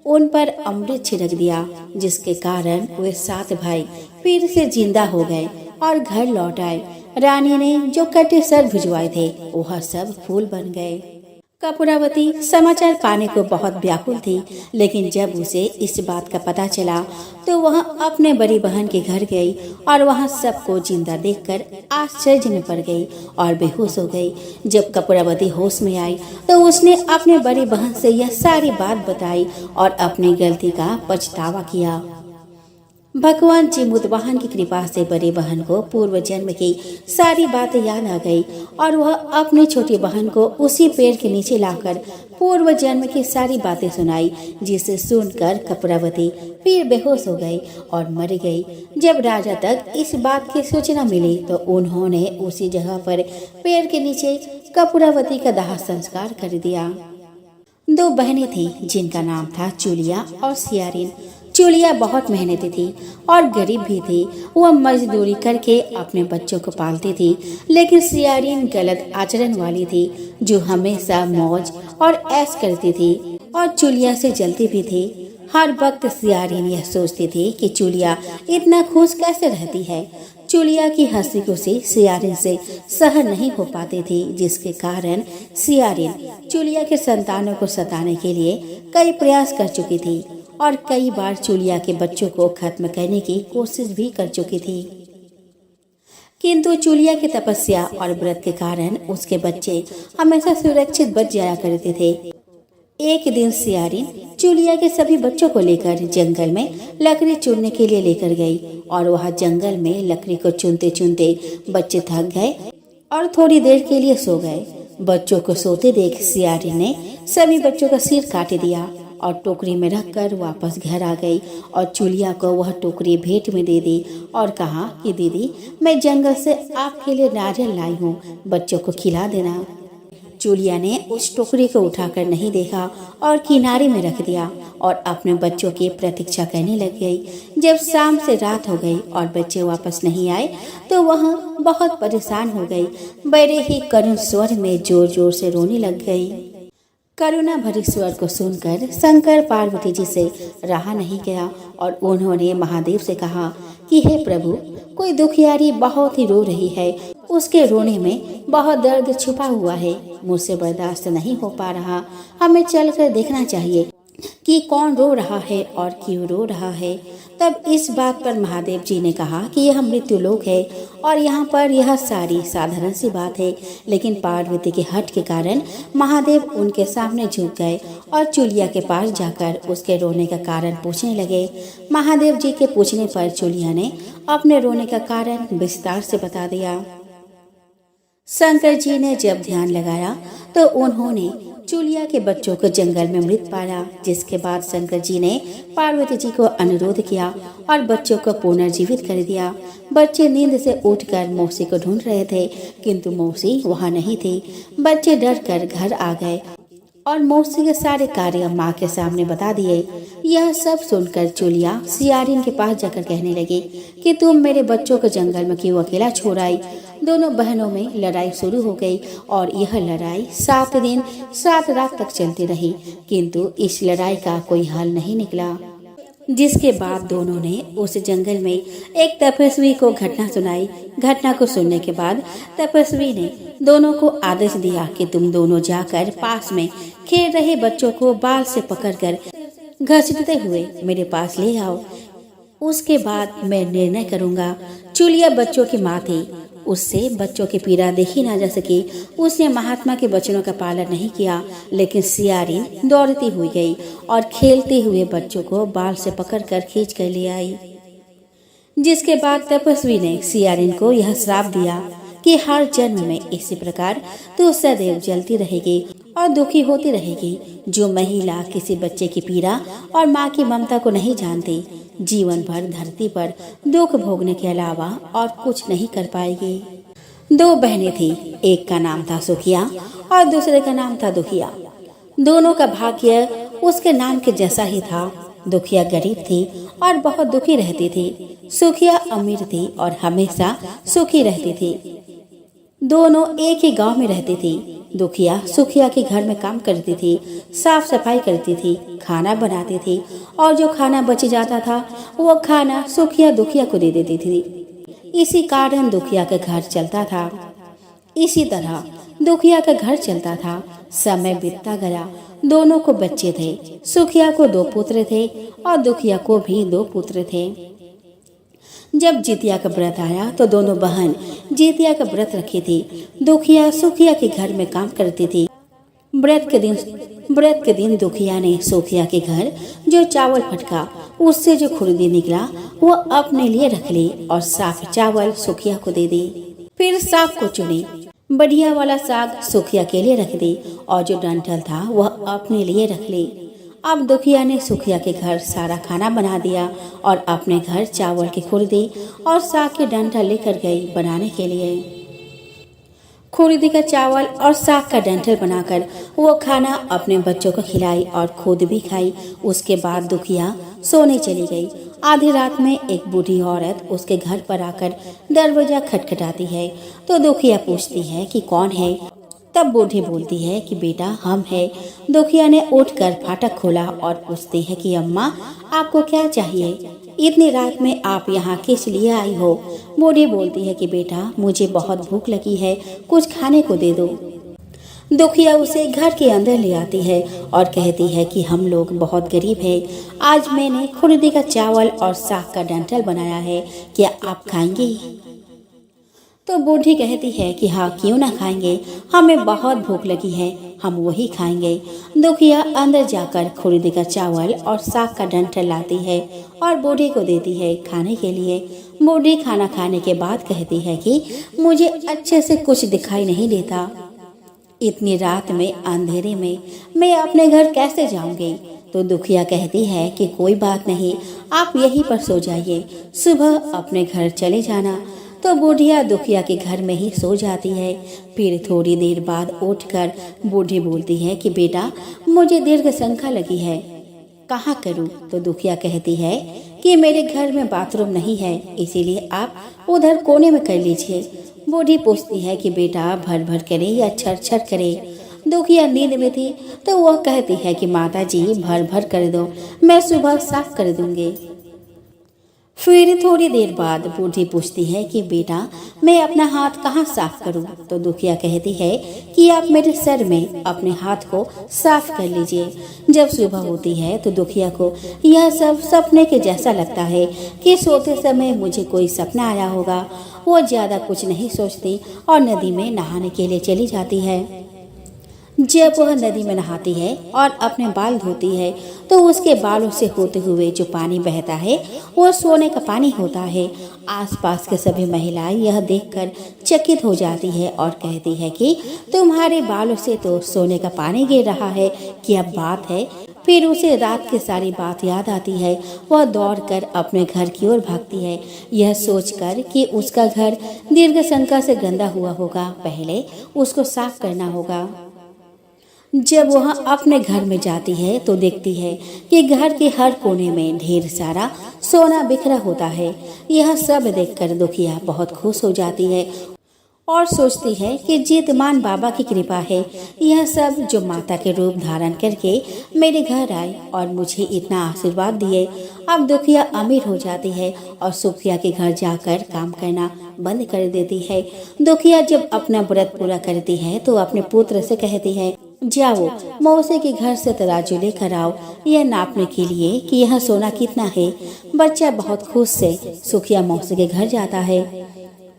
उन पर अमृत छिड़क दिया, जिसके कारण वे 7 भाई फिर से जिंदा हो गए और घर लौट आए। रानी ने जो कटे सर भिजवाए थे वह सब फूल बन गए। कपूरावती समाचार पाने को बहुत व्याकुल थी, लेकिन जब उसे इस बात का पता चला तो वह अपने बड़ी बहन के घर गई और वहां सबको जिंदा देखकर आश्चर्य में पड़ गई और बेहोश हो गई। जब कपूरावती होश में आई तो उसने अपने बड़ी बहन से यह सारी बात बताई और अपनी गलती का पछतावा किया। भगवान जीमुतवाहन की कृपा से बड़ी बहन को पूर्व जन्म की सारी बातें याद आ गई और वह अपनी छोटी बहन को उसी पेड़ के नीचे लाकर पूर्व जन्म की सारी बातें सुनाई, जिसे सुनकर कपूरावती फिर बेहोश हो गई और मर गई। जब राजा तक इस बात की सूचना मिली तो उन्होंने उसी जगह पर पेड़ के नीचे कपूरावती का दाह संस्कार कर दिया। 2 बहनें थीं जिनका नाम था चूलिया और सियारिन। चूलिया बहुत मेहनती थी और गरीब भी थी। वह मजदूरी करके अपने बच्चों को पालती थी, लेकिन सियारिन गलत आचरण वाली थी जो हमेशा मौज और ऐश करती थी और चूलिया से जलती भी थी। हर वक्त सियारिन यह सोचती थी कि चूलिया इतना खुश कैसे रहती है। चूलिया की हंसी खुशी सियारिन से सहन नहीं हो पाती थी, जिसके कारण सियारिन चूलिया के संतानों को सताने के लिए कई प्रयास कर चुकी थी और कई बार चूलिया के बच्चों को खत्म करने की कोशिश भी कर चुकी थी। किंतु चूलिया की तपस्या और व्रत के कारण उसके बच्चे हमेशा सुरक्षित बच जाया करते थे। एक दिन सियारिन चूलिया के सभी बच्चों को लेकर जंगल में लकड़ी चुनने के लिए लेकर गई और वह जंगल में लकड़ी को चुनते चुनते बच्चे थक गए और थोड़ी देर के लिए सो गए। बच्चों को सोते देख सियारिन ने सभी बच्चों का सिर काट दिया और टोकरी में रखकर वापस घर आ गई और चूलिया को वह टोकरी भेंट में दे दी और कहा कि दीदी, मैं जंगल से आपके लिए नारियल लाई हूँ, बच्चों को खिला देना। चूलिया ने उस टोकरी को उठाकर नहीं देखा और किनारे में रख दिया और अपने बच्चों की प्रतीक्षा करने लग गई। जब शाम से रात हो गई और बच्चे वापस नहीं आए तो वह बहुत परेशान हो गई। बड़े ही करुण स्वर में जोर जोर से रोने लग गई। करुणा भरी स्वर को सुनकर शंकर पार्वती जी से रहा नहीं गया और उन्होंने महादेव से कहा कि हे प्रभु, कोई दुखियारी बहुत ही रो रही है, उसके रोने में बहुत दर्द छुपा हुआ है, मुझसे बर्दाश्त नहीं हो पा रहा, हमें चलकर देखना चाहिए कि कौन रो रहा है और क्यों रो रहा है। तब इस बात पर महादेव जी ने कहा कि यह मृत्यु लोक है और यहाँ पर यह सारी साधारण सी बात है, लेकिन पार्वती के हट के कारण महादेव उनके सामने झुक गए और चूलिया के पास जाकर उसके रोने का कारण पूछने लगे। महादेव जी के पूछने पर चूलिया ने अपने रोने का कारण विस्तार से बता दिया। शंकर जी ने जब ध्यान लगाया तो उन्होंने चूलिया के बच्चों को जंगल में मृत पाया, जिसके बाद शंकर जी ने पार्वती जी को अनुरोध किया और बच्चों को पुनर्जीवित कर दिया। बच्चे नींद से उठकर मौसी को ढूंढ रहे थे, किंतु मौसी वहां नहीं थी। बच्चे डर कर घर आ गए और मौसी के सारे कार्य माँ के सामने बता दिए। यह सब सुनकर चूलिया सियारिन के पास जाकर कहने लगी कि तुम मेरे बच्चों को जंगल में क्यों अकेला छोड़ आई। दोनों बहनों में लड़ाई शुरू हो गई और यह लड़ाई 7 दिन 7 रात तक चलती रही, किंतु इस लड़ाई का कोई हल नहीं निकला। जिसके बाद दोनों ने उस जंगल में एक तपस्वी को घटना सुनाई। घटना को सुनने के बाद तपस्वी ने दोनों को आदेश दिया कि तुम दोनों जाकर पास में खेल रहे बच्चों को बाल से पकड़कर घसीटते हुए मेरे पास ले आओ। उसके बाद मैं निर्णय करूंगा। चूलिया बच्चों की माँ थी, उससे बच्चों की पीड़ा देखी ना जा सकी। उसने महात्मा के वचनों का पालन नहीं किया, लेकिन सियारिन दौड़ती हुई गई और खेलते हुए बच्चों को बाल से पकड़कर खींच कर ले आई। जिसके बाद तपस्वी ने सियारिन को यह श्राप दिया कि हर जन्म में इसी प्रकार तू सदैव जलती रहेगी और दुखी होती रहेगी। जो महिला किसी बच्चे की पीड़ा और माँ की ममता को नहीं जानती, जीवन भर धरती पर दुख भोगने के अलावा और कुछ नहीं कर पाएगी। 2 बहनें थी, एक का नाम था सुखिया और दूसरे का नाम था दुखिया। दोनों का भाग्य उसके नाम के जैसा ही था। दुखिया गरीब थी और बहुत दुखी रहती थी। सुखिया अमीर थी और हमेशा सुखी रहती थी। दोनों एक ही गांव में रहती थी। दुखिया सुखिया के घर में काम करती थी, साफ सफाई करती थी, खाना बनाती थी और जो खाना बच जाता था वो खाना सुखिया दुखिया को दे देती थी। इसी कारण दुखिया का घर चलता था। इसी तरह दुखिया का घर चलता था समय बीतता गया। दोनों को बच्चे थे। सुखिया को 2 पुत्र थे और दुखिया को भी 2 पुत्र थे। जब जितिया का व्रत आया तो दोनों बहन जितिया का व्रत रखी थी। दुखिया सुखिया के घर में काम करती थी। व्रत के दिन दुखिया ने सुखिया के घर जो चावल फटका उससे जो खुरदी निकला वो अपने लिए रख ली और साफ चावल सुखिया को दे दी। फिर साग को चुनी। बढ़िया वाला साग सुखिया के लिए रख दी और जो डंठल था वह अपने लिए रख ली। अब दुखिया ने सुखिया के घर सारा खाना बना दिया और अपने घर चावल की खुरदी और साग के डंठल लेकर गई बनाने के लिए। खुरदी का चावल और साग का डंठल बनाकर वो खाना अपने बच्चों को खिलाई और खुद भी खाई। उसके बाद दुखिया सोने चली गई। आधी रात में एक बूढ़ी औरत उसके घर पर आकर दरवाजा खटखटाती है तो दुखिया पूछती है कि कौन है। तब बूढ़ी बोलती है कि बेटा हम है। दुखिया ने उठकर फाटक खोला और पूछती है कि अम्मा आपको क्या चाहिए, इतनी रात में आप यहाँ किस लिए आई हो। बूढ़ी बोलती है कि बेटा मुझे बहुत भूख लगी है, कुछ खाने को दे दो। दुखिया उसे घर के अंदर ले आती है और कहती है कि हम लोग बहुत गरीब हैं। आज मैंने खुरदी का चावल और साग का डंठल बनाया है, क्या आप खाएंगे? तो बूढ़ी कहती है कि हाँ क्यों ना खाएंगे, हमें बहुत भूख लगी है, हम वही खाएंगे। दुखिया अंदर जाकर खुरदी का चावल और साग का डंठल लाती है और बूढ़ी को देती है खाने के लिए। बूढ़ी खाना खाने के बाद कहती है कि मुझे अच्छे से कुछ दिखाई नहीं देता, इतनी रात में अंधेरे में मैं अपने घर कैसे जाऊंगी। तो दुखिया कहती है कि कोई बात नहीं, आप यहीं पर सो जाइए, सुबह अपने घर चले जाना। तो बूढ़िया दुखिया के घर में ही सो जाती है। फिर थोड़ी देर बाद उठकर बूढ़ी बोलती है कि बेटा मुझे दीर्घ संख्या लगी है, कहाँ करूँ? तो दुखिया कहती है कि मेरे घर में बाथरूम नहीं है, इसीलिए आप उधर कोने में कर लीजिए। बूढ़ी पूछती है कि बेटा भर भर करे या छर छर करे। दुखिया नींद में थी तो वह कहती है कि माता जी भर भर कर दो, मैं सुबह साफ कर दूंगी। फिर थोड़ी देर बाद बूढ़ी पूछती है कि बेटा मैं अपना हाथ कहाँ साफ करूं? तो दुखिया कहती है कि आप मेरे सर में अपने हाथ को साफ कर लीजिए। जब सुबह होती है तो दुखिया को यह सब सपने के जैसा लगता है कि सोते समय मुझे कोई सपना आया होगा। वो ज्यादा कुछ नहीं सोचती और नदी में नहाने के लिए चली जाती है। जब वह नदी में नहाती है और अपने बाल धोती है तो उसके बालों से होते हुए जो पानी बहता है वो सोने का पानी होता है। आसपास के सभी महिलाएं यह देखकर चकित हो जाती है और कहती है कि तुम्हारे बालों से तो सोने का पानी गिर रहा है, क्या बात है। फिर उसे रात की सारी बात याद आती है। वह दौड़कर अपने घर की ओर भागती है, यह सोचकर कि उसका घर दीर्घ संख्या से गंदा हुआ होगा, पहले उसको साफ करना होगा। जब वह अपने घर में जाती है तो देखती है कि घर के हर कोने में ढेर सारा सोना बिखरा होता है। यह सब देखकर दुखिया बहुत खुश हो जाती है और सोचती है कि जीतमान बाबा की कृपा है, यह सब जो माता के रूप धारण करके मेरे घर आए और मुझे इतना आशीर्वाद दिए। अब दुखिया अमीर हो जाती है और सुखिया के घर जाकर काम करना बंद कर देती है। दुखिया जब अपना व्रत पूरा करती है तो अपने पुत्र से कहती है जाओ मौसे के घर से तराजू लेकर आओ, यह नापने के लिए कि यह सोना कितना है। बच्चा बहुत खुश से सुखिया मौसे के घर जाता है।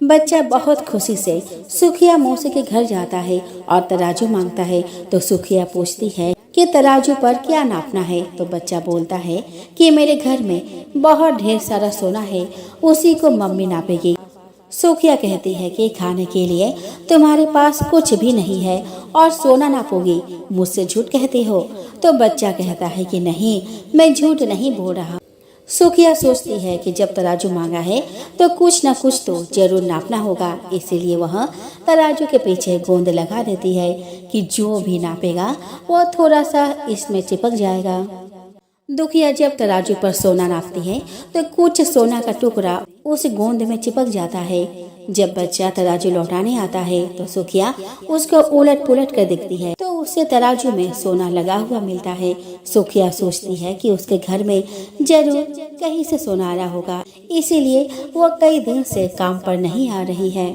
बच्चा बहुत खुशी से सुखिया मौसी के घर जाता है और तराजू मांगता है। तो सुखिया पूछती है कि तराजू पर क्या नापना है। तो बच्चा बोलता है कि मेरे घर में बहुत ढेर सारा सोना है, उसी को मम्मी नापेगी। सुखिया कहती है कि खाने के लिए तुम्हारे पास कुछ भी नहीं है और सोना नापोगी, मुझसे झूठ कहते हो। तो बच्चा कहता है कि नहीं, मैं झूठ नहीं बोल रहा। सुखिया सोचती है कि जब तराजू मांगा है तो कुछ न कुछ तो जरूर नापना होगा, इसीलिए वह तराजू के पीछे गोंद लगा देती है कि जो भी नापेगा वो थोड़ा सा इसमें चिपक जाएगा। दुखिया जब तराजू पर सोना नापती है तो कुछ सोना का टुकड़ा उस गोंद में चिपक जाता है। जब बच्चा तराजू लौटाने आता है तो सुखिया उसको उलट पुलट कर देखती है तो उसे तराजू में सोना लगा हुआ मिलता है। सुखिया सोचती है कि उसके घर में जरूर कहीं से सोना आया होगा, इसीलिए वो कई दिन से काम पर नहीं आ रही है।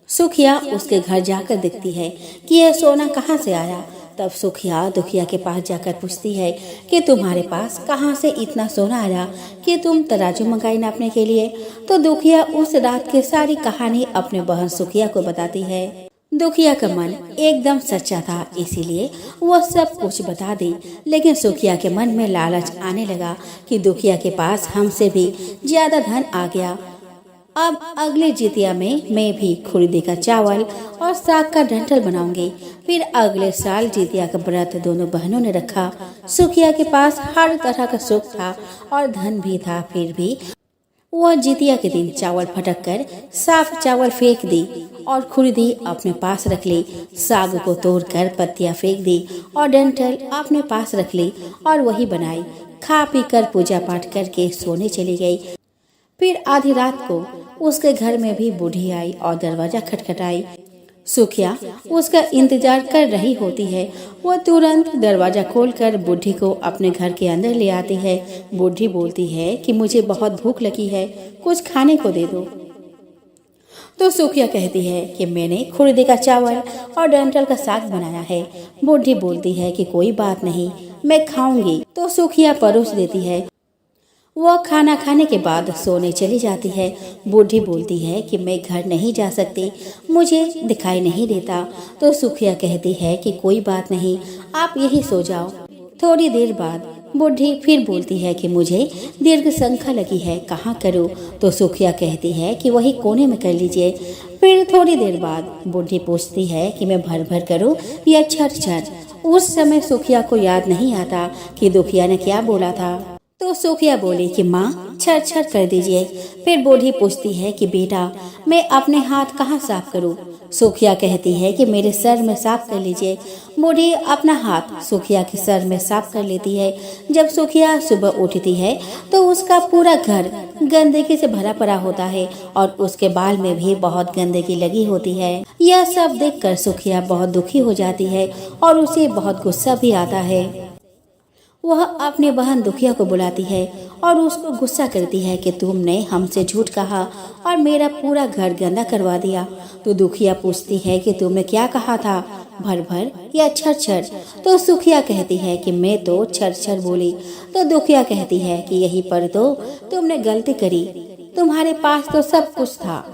सुखिया उसके घर जाकर देखती है कि यह सोना कहाँ से आया। तब सुखिया दुखिया के पास जाकर पूछती है कि तुम्हारे पास कहाँ से इतना सोना आया कि तुम तराजू मंगाई नापने के लिए। तो दुखिया उस रात की सारी कहानी अपने बहन सुखिया को बताती है। दुखिया का मन एकदम सच्चा था, इसीलिए वह सब कुछ बता दी। लेकिन सुखिया के मन में लालच आने लगा कि दुखिया के पास हमसे भी ज्यादा धन आ गया। अब अगले जितिया में मैं भी खुरीदी का चावल और साग का डंठल बनाऊंगी। फिर अगले साल जितिया का व्रत दोनों बहनों ने रखा। सुखिया के पास हर तरह का सुख था और धन भी था, फिर भी वह जितिया के दिन चावल फटक कर साफ चावल फेंक दी और खुरीदी अपने पास रख ली। साग को तोड़कर पत्तियां फेंक दी और डंठल अपने पास रख ली और वही बनाई। खा पी कर पूजा पाठ करके सोने चली गई। फिर आधी रात को उसके घर में भी बूढ़ी आई और दरवाजा खटखटाई। सुखिया उसका इंतजार कर रही होती है। वह तुरंत दरवाजा खोलकर बूढ़ी को अपने घर के अंदर ले आती है। बूढ़ी बोलती है कि मुझे बहुत भूख लगी है, कुछ खाने को दे दो। तो सुखिया कहती है कि मैंने खुरीदी का चावल और डंठल का साग बनाया है। बूढ़ी बोलती है कि कोई बात नहीं, मैं खाऊंगी। तो सुखिया परोस देती है। वह खाना खाने के बाद सोने चली जाती है। बूढ़ी बोलती है कि मैं घर नहीं जा सकती, मुझे दिखाई नहीं देता। तो सुखिया कहती है कि कोई बात नहीं, आप यही सो जाओ। थोड़ी देर बाद बूढ़ी फिर बोलती है कि मुझे दीर्घ संख्या लगी है, कहाँ करूँ। तो सुखिया कहती है कि वही कोने में कर लीजिए। फिर थोड़ी देर बाद बूढ़ी पूछती है कि मैं भर भर करूँ या छर छर। उस समय सुखिया को याद नहीं आता कि दुखिया ने क्या बोला था। तो सुखिया बोली कि माँ छर छर कर दीजिए। फिर बूढ़ी पूछती है कि बेटा मैं अपने हाथ कहाँ साफ करूँ। सुखिया कहती है कि मेरे सर में साफ कर लीजिए। बूढ़ी अपना हाथ सुखिया के सर में साफ कर लेती है। जब सुखिया सुबह उठती है तो उसका पूरा घर गंदगी से भरा पड़ा होता है और उसके बाल में भी बहुत गंदगी लगी होती है। यह सब देखकर सुखिया बहुत दुखी हो जाती है और उसे बहुत गुस्सा भी आता है। वह अपनी बहन दुखिया को बुलाती है और उसको गुस्सा करती है कि तुमने हमसे झूठ कहा और मेरा पूरा घर गंदा करवा दिया। तो दुखिया पूछती है कि तुमने क्या कहा था, भर भर या छर छर। तो सुखिया कहती है कि मैं तो छर छर बोली। तो दुखिया कहती है कि यही पर तो तुमने गलती करी, तुम्हारे पास तो सब कुछ था,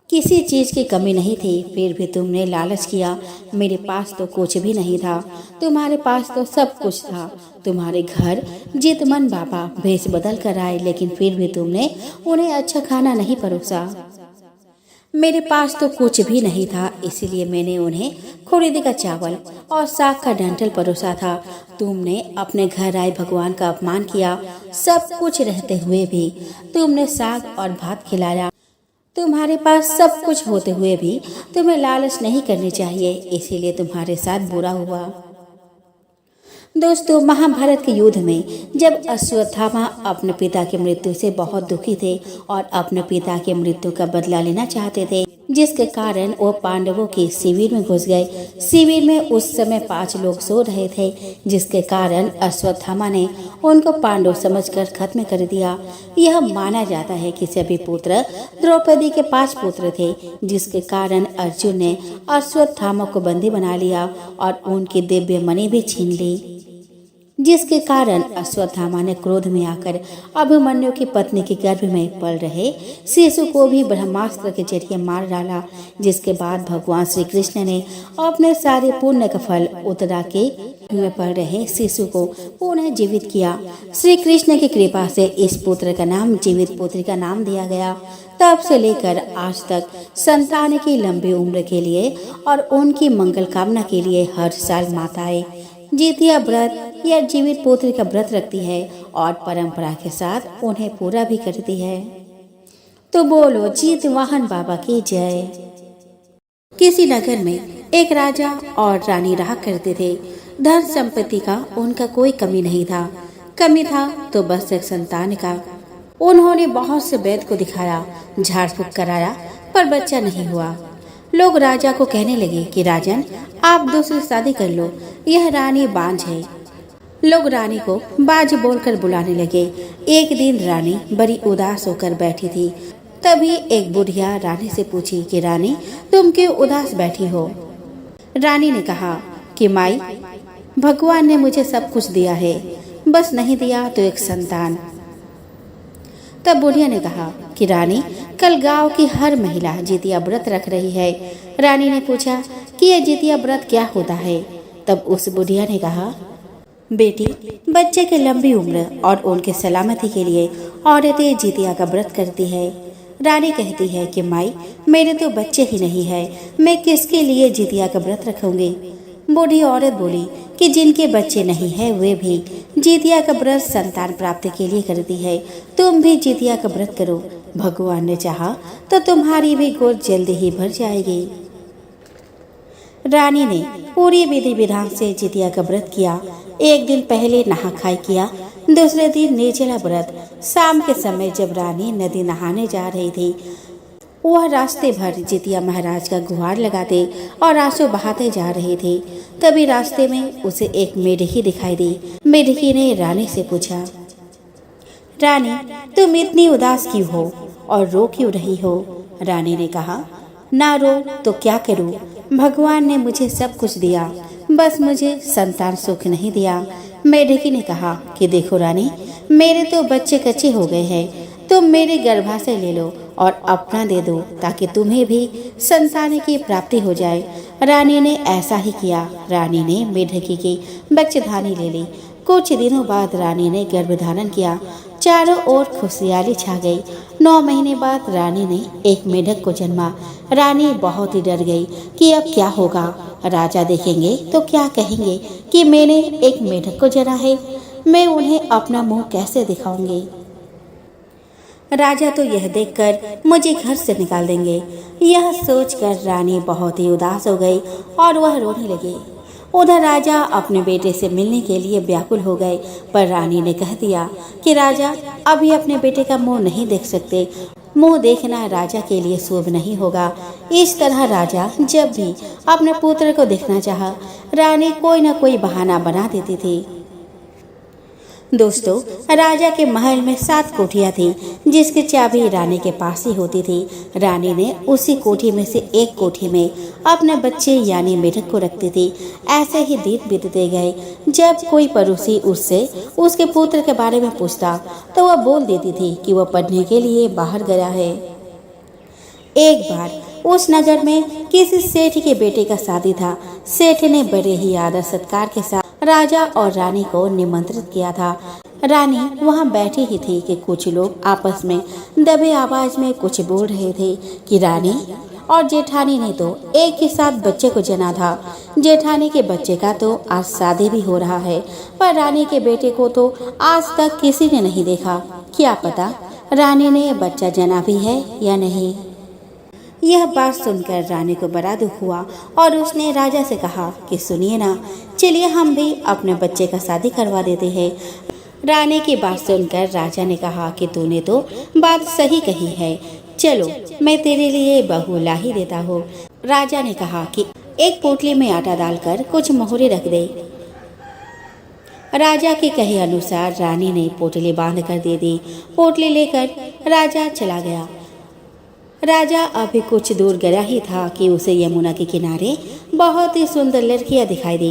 किसी चीज की कमी नहीं थी, फिर भी तुमने लालच किया। मेरे पास तो कुछ भी नहीं था, तुम्हारे पास तो सब कुछ था। तुम्हारे घर जितमन बाबा भेष बदल कर आए, लेकिन फिर भी तुमने उन्हें अच्छा खाना नहीं परोसा। मेरे पास तो कुछ भी नहीं था, इसीलिए मैंने उन्हें खुरीदी का चावल और साग का डंठल परोसा था। तुमने अपने घर आए भगवान का अपमान किया। सब कुछ रहते हुए भी तुमने साग और भात खिलाया। तुम्हारे पास सब कुछ होते हुए भी तुम्हें लालच नहीं करनी चाहिए, इसीलिए तुम्हारे साथ बुरा हुआ। दोस्तों, महाभारत के युद्ध में जब अश्वत्थामा अपने पिता की मृत्यु से बहुत दुखी थे और अपने पिता की मृत्यु का बदला लेना चाहते थे, जिसके कारण वो पांडवों के शिविर में घुस गए। शिविर में उस समय 5 लोग सो रहे थे, जिसके कारण अश्वत्थामा ने उनको पांडव समझकर खत्म कर दिया। यह माना जाता है कि सभी पुत्र द्रौपदी के 5 पुत्र थे, जिसके कारण अर्जुन ने अश्वत्थामा को बंदी बना लिया और उनकी दिव्य मणि भी छीन ली, जिसके कारण अश्वत्थामा ने क्रोध में आकर अभिमन्यु की पत्नी के गर्भ में पल रहे शिशु को भी ब्रह्मास्त्र के जरिए मार डाला। जिसके बाद भगवान श्री कृष्ण ने अपने सारे पुण्य का फल उत्तरा के में पल रहे शिशु को पुनः जीवित किया। श्री कृष्ण की कृपा से इस पुत्र का नाम जीवित पुत्री का नाम दिया गया। तब से लेकर आज तक संतान की लंबी उम्र के लिए और उनकी मंगल कामना के लिए हर साल माताएं जितिया व्रत या जीवित पुत्री का व्रत रखती है और परंपरा के साथ उन्हें पूरा भी करती है। तो बोलो जितवाहन बाबा की जय। किसी नगर में एक राजा और रानी रहा करते थे। धन संपत्ति का उनका कोई कमी नहीं था, कमी था तो बस एक संतान का। उन्होंने बहुत से वैद्य को दिखाया, झाड़ फूक कराया, पर बच्चा नहीं हुआ। लोग राजा को कहने लगे कि राजन, आप दूसरी शादी कर लो, यह रानी बांझ है। लोग रानी को बाज बोलकर बुलाने लगे। एक दिन रानी बड़ी उदास होकर बैठी थी, तभी एक बुढ़िया रानी से पूछी कि रानी, तुम क्यों उदास बैठी हो? रानी ने कहा कि माई, भगवान ने मुझे सब कुछ दिया है, बस नहीं दिया तो एक संतान। तब बुढ़िया ने कहा कि रानी, कल गांव की हर महिला जितिया व्रत रख रही है। रानी ने पूछा कि यह जितिया व्रत क्या होता है? तब उस बुढ़िया ने कहा, बेटी, बच्चे की लंबी उम्र और उनके सलामती के लिए औरतें जितिया का व्रत करती है। रानी कहती है कि माई, मेरे तो बच्चे ही नहीं है, मैं किसके लिए जितिया का व्रत रखूंगी? बूढ़ी औरत बोली कि जिनके बच्चे नहीं है वे भी जितिया का व्रत संतान प्राप्ति के लिए करती है। तुम भी जितिया का व्रत करो, भगवान ने चाहा तो तुम्हारी भी गोद जल्दी ही भर जाएगी। रानी ने पूरी विधि विधान से जितिया का व्रत किया। एक दिन पहले नहा खाई किया, दूसरे दिन निर्जला व्रत। शाम के समय जब रानी नदी नहाने जा रही थी, वह रास्ते भर जितिया महाराज का गुहार लगाते और आंसू बहाते जा रहे थे। तभी रास्ते में उसे एक मेढकी दिखाई दी। मेढकी ने रानी से पूछा, रानी, तुम इतनी उदास क्यों हो और रो क्यों रही हो? रानी ने कहा, ना रो तो क्या करूं, भगवान ने मुझे सब कुछ दिया, बस मुझे संतान सुख नहीं दिया। मेढकी ने कहा कि देखो रानी, मेरे तो बच्चे कच्चे हो गए हैं, तुम मेरे गर्भाशय ले लो और अपना दे दो ताकि तुम्हें भी संतान की प्राप्ति हो जाए। रानी ने ऐसा ही किया। रानी ने मेढकी की बच्चेदानी ले ली। कुछ दिनों बाद रानी ने गर्भधारण किया। चारों ओर खुशहाली छा गई। 9 महीने बाद रानी ने एक मेढक को जन्मा। रानी बहुत ही डर गई कि अब क्या होगा। राजा देखेंगे तो क्या कहेंगे कि मैंने एक मेढक को जन्मा है, मैं उन्हें अपना मुंह कैसे दिखाऊंगी? राजा तो यह देखकर मुझे घर से निकाल देंगे। यह सोचकर रानी बहुत ही उदास हो गई और वह रोने लगी। उधर राजा अपने बेटे से मिलने के लिए व्याकुल हो गए, पर रानी ने कह दिया कि राजा अभी अपने बेटे का मुंह नहीं देख सकते, मुंह देखना राजा के लिए शुभ नहीं होगा। इस तरह राजा जब भी अपने पुत्र को देखना चाहा, रानी कोई न कोई बहाना बना देती थी। दोस्तों, राजा के महल में 7 कोठियां थी, जिसकी चाबी रानी के पास ही होती थी। रानी ने उसी कोठी में से एक कोठी में अपने बच्चे यानी मेढक को रखती थी। ऐसे ही दिन बीतते गए। जब कोई पड़ोसी उससे उसके पुत्र के बारे में पूछता तो वह बोल देती थी कि वह पढ़ने के लिए बाहर गया है। एक बार उस नगर में किसी सेठ के बेटे का शादी था। सेठ ने बड़े ही आदर सत्कार के साथ राजा और रानी को निमंत्रित किया था। रानी वहां बैठी ही थी कि कुछ लोग आपस में दबे आवाज में कुछ बोल रहे थे कि रानी और जेठानी ने तो एक ही साथ बच्चे को जना था। जेठानी के बच्चे का तो आज शादी भी हो रहा है, पर रानी के बेटे को तो आज तक किसी ने नहीं देखा। क्या पता रानी ने बच्चा जना भी है या नहीं। यह बात सुनकर रानी को बड़ा दुख हुआ और उसने राजा से कहा कि सुनिए ना, चलिए हम भी अपने बच्चे का शादी करवा देते हैं। रानी की बात सुनकर राजा ने कहा कि तूने तो बात सही कही है, चलो मैं तेरे लिए बहू ला ही देता हूँ। राजा ने कहा कि एक पोटली में आटा डालकर कुछ मोहरे रख दे। राजा के कहे अनुसार रानी ने पोटली बांध कर दे दी। पोटली लेकर राजा चला गया। राजा अभी कुछ दूर गया ही था कि उसे यमुना के किनारे बहुत ही सुंदर लड़कियां दिखाई दी।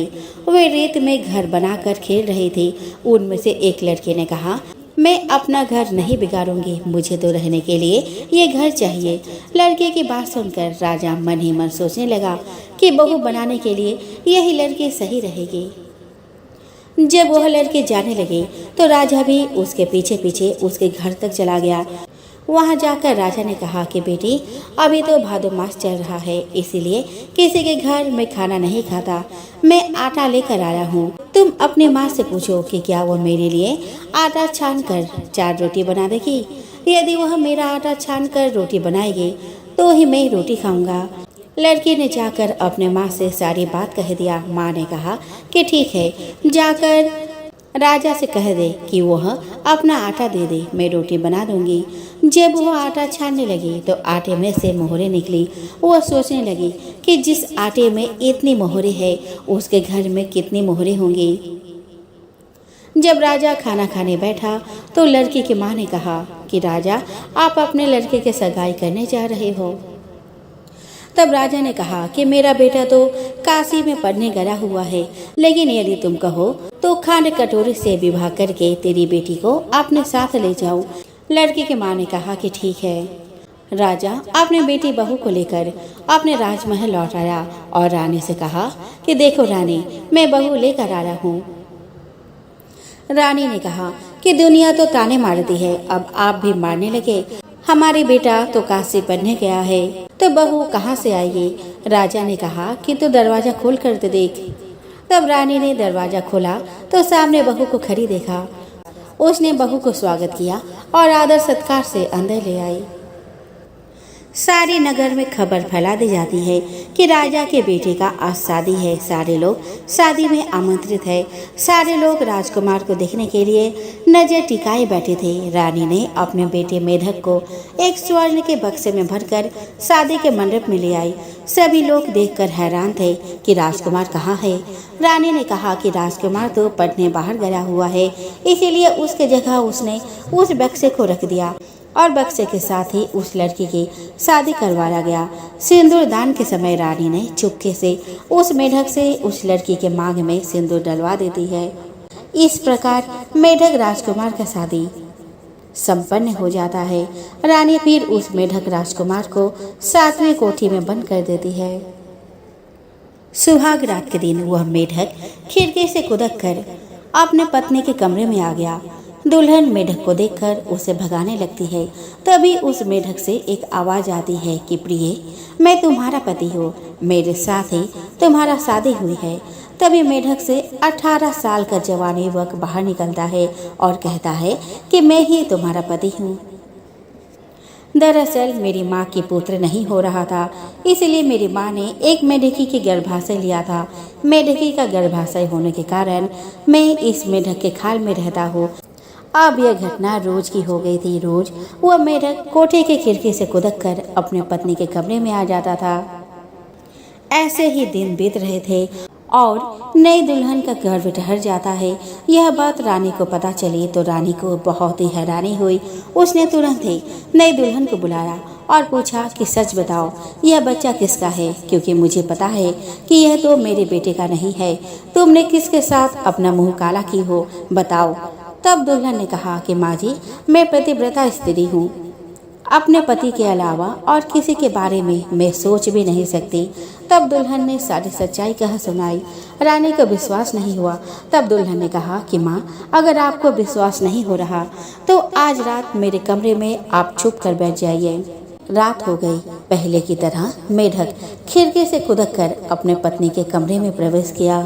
वे रेत में घर बनाकर खेल रही थी। उनमें से एक लड़की ने कहा, मैं अपना घर नहीं बिगाड़ूंगी, मुझे तो रहने के लिए ये घर चाहिए। लड़के की बात सुनकर राजा मन ही मन सोचने लगा कि बहू बनाने के लिए यही लड़की सही रहेगी। जब वह लड़के जाने लगे तो राजा भी उसके पीछे पीछे उसके घर तक चला गया। वहां जाकर राजा ने कहा कि बेटी, अभी तो भादो मास चल रहा है, इसीलिए किसी के घर में खाना नहीं खाता। मैं आटा लेकर आया हूँ, तुम अपनी माँ से पूछो कि क्या वो मेरे लिए आटा छान कर 4 रोटी बना देगी। यदि वह मेरा आटा छान कर रोटी बनाएगी तो ही मैं रोटी खाऊंगा। लड़की ने जाकर अपने माँ से सारी बात कह दिया। माँ ने कहा कि ठीक है, जाकर राजा से कह दे कि वह अपना आटा दे दे, मैं रोटी बना दूंगी। जब वह आटा छानने लगी तो आटे में से मोहरे निकली। वह सोचने लगी कि जिस आटे में इतनी मोहरे है उसके घर में कितनी मोहरे होंगी। जब राजा खाना खाने बैठा तो लड़की की माँ ने कहा कि राजा, आप अपने लड़के के सगाई करने जा रहे हो। तब राजा ने कहा कि मेरा बेटा तो काशी में पढ़ने गया हुआ है, लेकिन यदि तुम कहो तो खाने कटोरे से विवाह करके तेरी बेटी को अपने साथ ले जाऊं। लड़की की माँ ने कहा कि ठीक है। राजा अपने बेटी बहू को लेकर अपने राजमहल लौट आया और रानी से कहा कि देखो रानी, मैं बहू लेकर आया हूँ। रानी ने कहा कि दुनिया तो ताने मारती है, अब आप भी मारने लगे। हमारे बेटा तो काशी पढ़ने गया है, तो बहू कहाँ से आएगी? राजा ने कहा कि तू दरवाजा खोल कर दे देख। तब रानी ने दरवाजा खोला तो सामने बहू को खड़ी देखा। उसने बहू को स्वागत किया और आदर सत्कार से अंदर ले आई। सारे नगर में खबर फैला दी जाती है कि राजा के बेटे का आज शादी है। सारे लोग शादी में आमंत्रित है। सारे लोग राजकुमार को देखने के लिए नजर टिकाए बैठे थे। रानी ने अपने बेटे मेढक को एक स्वर्ण के बक्से में भरकर शादी के मंडप में ले आई। सभी लोग देखकर हैरान थे कि राजकुमार कहाँ है। रानी ने कहा कि राजकुमार तो पढ़ने बाहर गया हुआ है, इसीलिए उसके जगह उसने उस बक्से को रख दिया और बक्से के साथ ही उस लड़की की शादी करवाया गया। सिंदूर दान के समय रानी ने चुपके से उस मेढक से उस लड़की के मांग में सिंदूर डलवा देती है। इस प्रकार मेढक राजकुमार का शादी संपन्न हो जाता है। रानी फिर उस मेढक राजकुमार को 7वीं कोठी में बंद कर देती है। सुहाग रात के दिन वह मेढक खिड़की से कूदक कर अपने पत्नी के कमरे में आ गया। दुल्हन मेढक को देखकर उसे भगाने लगती है। तभी उस मेढक से एक आवाज आती है कि प्रिय, मैं तुम्हारा पति हूँ, मेरे साथ ही तुम्हारा शादी हुई है। तभी मेढक से 18 साल का जवान युवक बाहर निकलता है और कहता है कि मैं ही तुम्हारा पति हूँ। दरअसल मेरी माँ की पुत्र नहीं हो रहा था, इसलिए मेरी माँ ने एक मेढकी के गर्भाशय लिया था। मेढकी का गर्भाशय होने के कारण मैं इस मेढक के खाल में रहता हूँ। अब यह घटना रोज की हो गई थी। रोज वह मेढक कोठे की खिड़की से कूदक कर अपने पत्नी के कमरे में आ जाता था। ऐसे ही दिन बीत रहे थे और नई दुल्हन का गर्भ ठहर जाता है। यह बात रानी को पता चली तो रानी को बहुत ही हैरानी हुई। उसने तुरंत ही नई दुल्हन को बुलाया और पूछा कि सच बताओ, यह बच्चा किसका है, क्योंकि मुझे पता है कि यह तो मेरे बेटे का नहीं है। तुमने किसके साथ अपना मुंह काला की हो, बताओ। तब दुल्हन ने कहा कि माँ जी, मैं पतिव्रता स्त्री हूँ, अपने पति के अलावा और किसी के बारे में मैं सोच भी नहीं सकती। तब दुल्हन ने सारी सच्चाई कह सुनाई। रानी को विश्वास नहीं हुआ। तब दुल्हन ने कहा कि माँ, अगर आपको विश्वास नहीं हो रहा तो आज रात मेरे कमरे में आप छुप कर बैठ जाइए। रात हो गई। पहले की तरह मेढक खिड़की से कूदक कर अपने पत्नी के कमरे में प्रवेश किया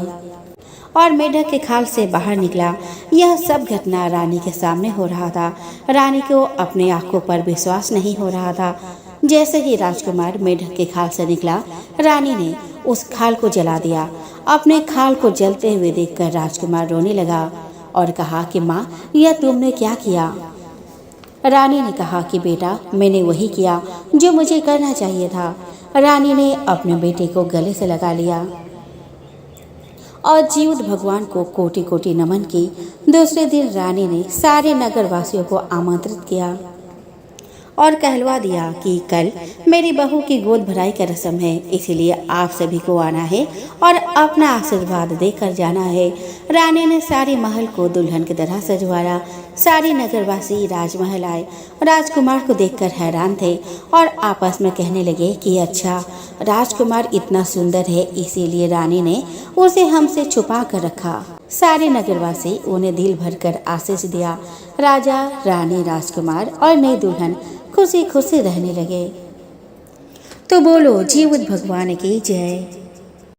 और मेढक के खाल से बाहर निकला। यह सब घटना रानी के सामने हो रहा था। रानी को अपने आंखों पर विश्वास नहीं हो रहा था। जैसे ही राजकुमार मेढक के खाल से निकला, रानी ने उस खाल को जला दिया। अपने खाल को जलते हुए देखकर राजकुमार रोने लगा और कहा कि माँ, यह तुमने क्या किया? रानी ने कहा कि बेटा, मैंने वही किया जो मुझे करना चाहिए था। रानी ने अपने बेटे को गले से लगा लिया और जीवत भगवान को कोटि कोटि नमन की। दूसरे दिन रानी ने सारे नगर वासियों को आमंत्रित किया और कहलवा दिया कि कल मेरी बहू की गोद भराई का रस्म है, इसलिए आप सभी को आना है और अपना आशीर्वाद देकर जाना है। रानी ने सारे महल को दुल्हन की तरह सजवाया। सारे नगरवासी राजमहल आए। राजकुमार को देखकर हैरान थे और आपस में कहने लगे कि अच्छा, राजकुमार इतना सुंदर है, इसीलिए रानी ने उसे हमसे छुपा कर रखा। सारे नगरवासी उन्हें दिल भरकर आशीष दिया। राजा, रानी, राजकुमार और नई दुल्हन खुशी खुशी रहने लगे। तो बोलो जीवत भगवान की जय।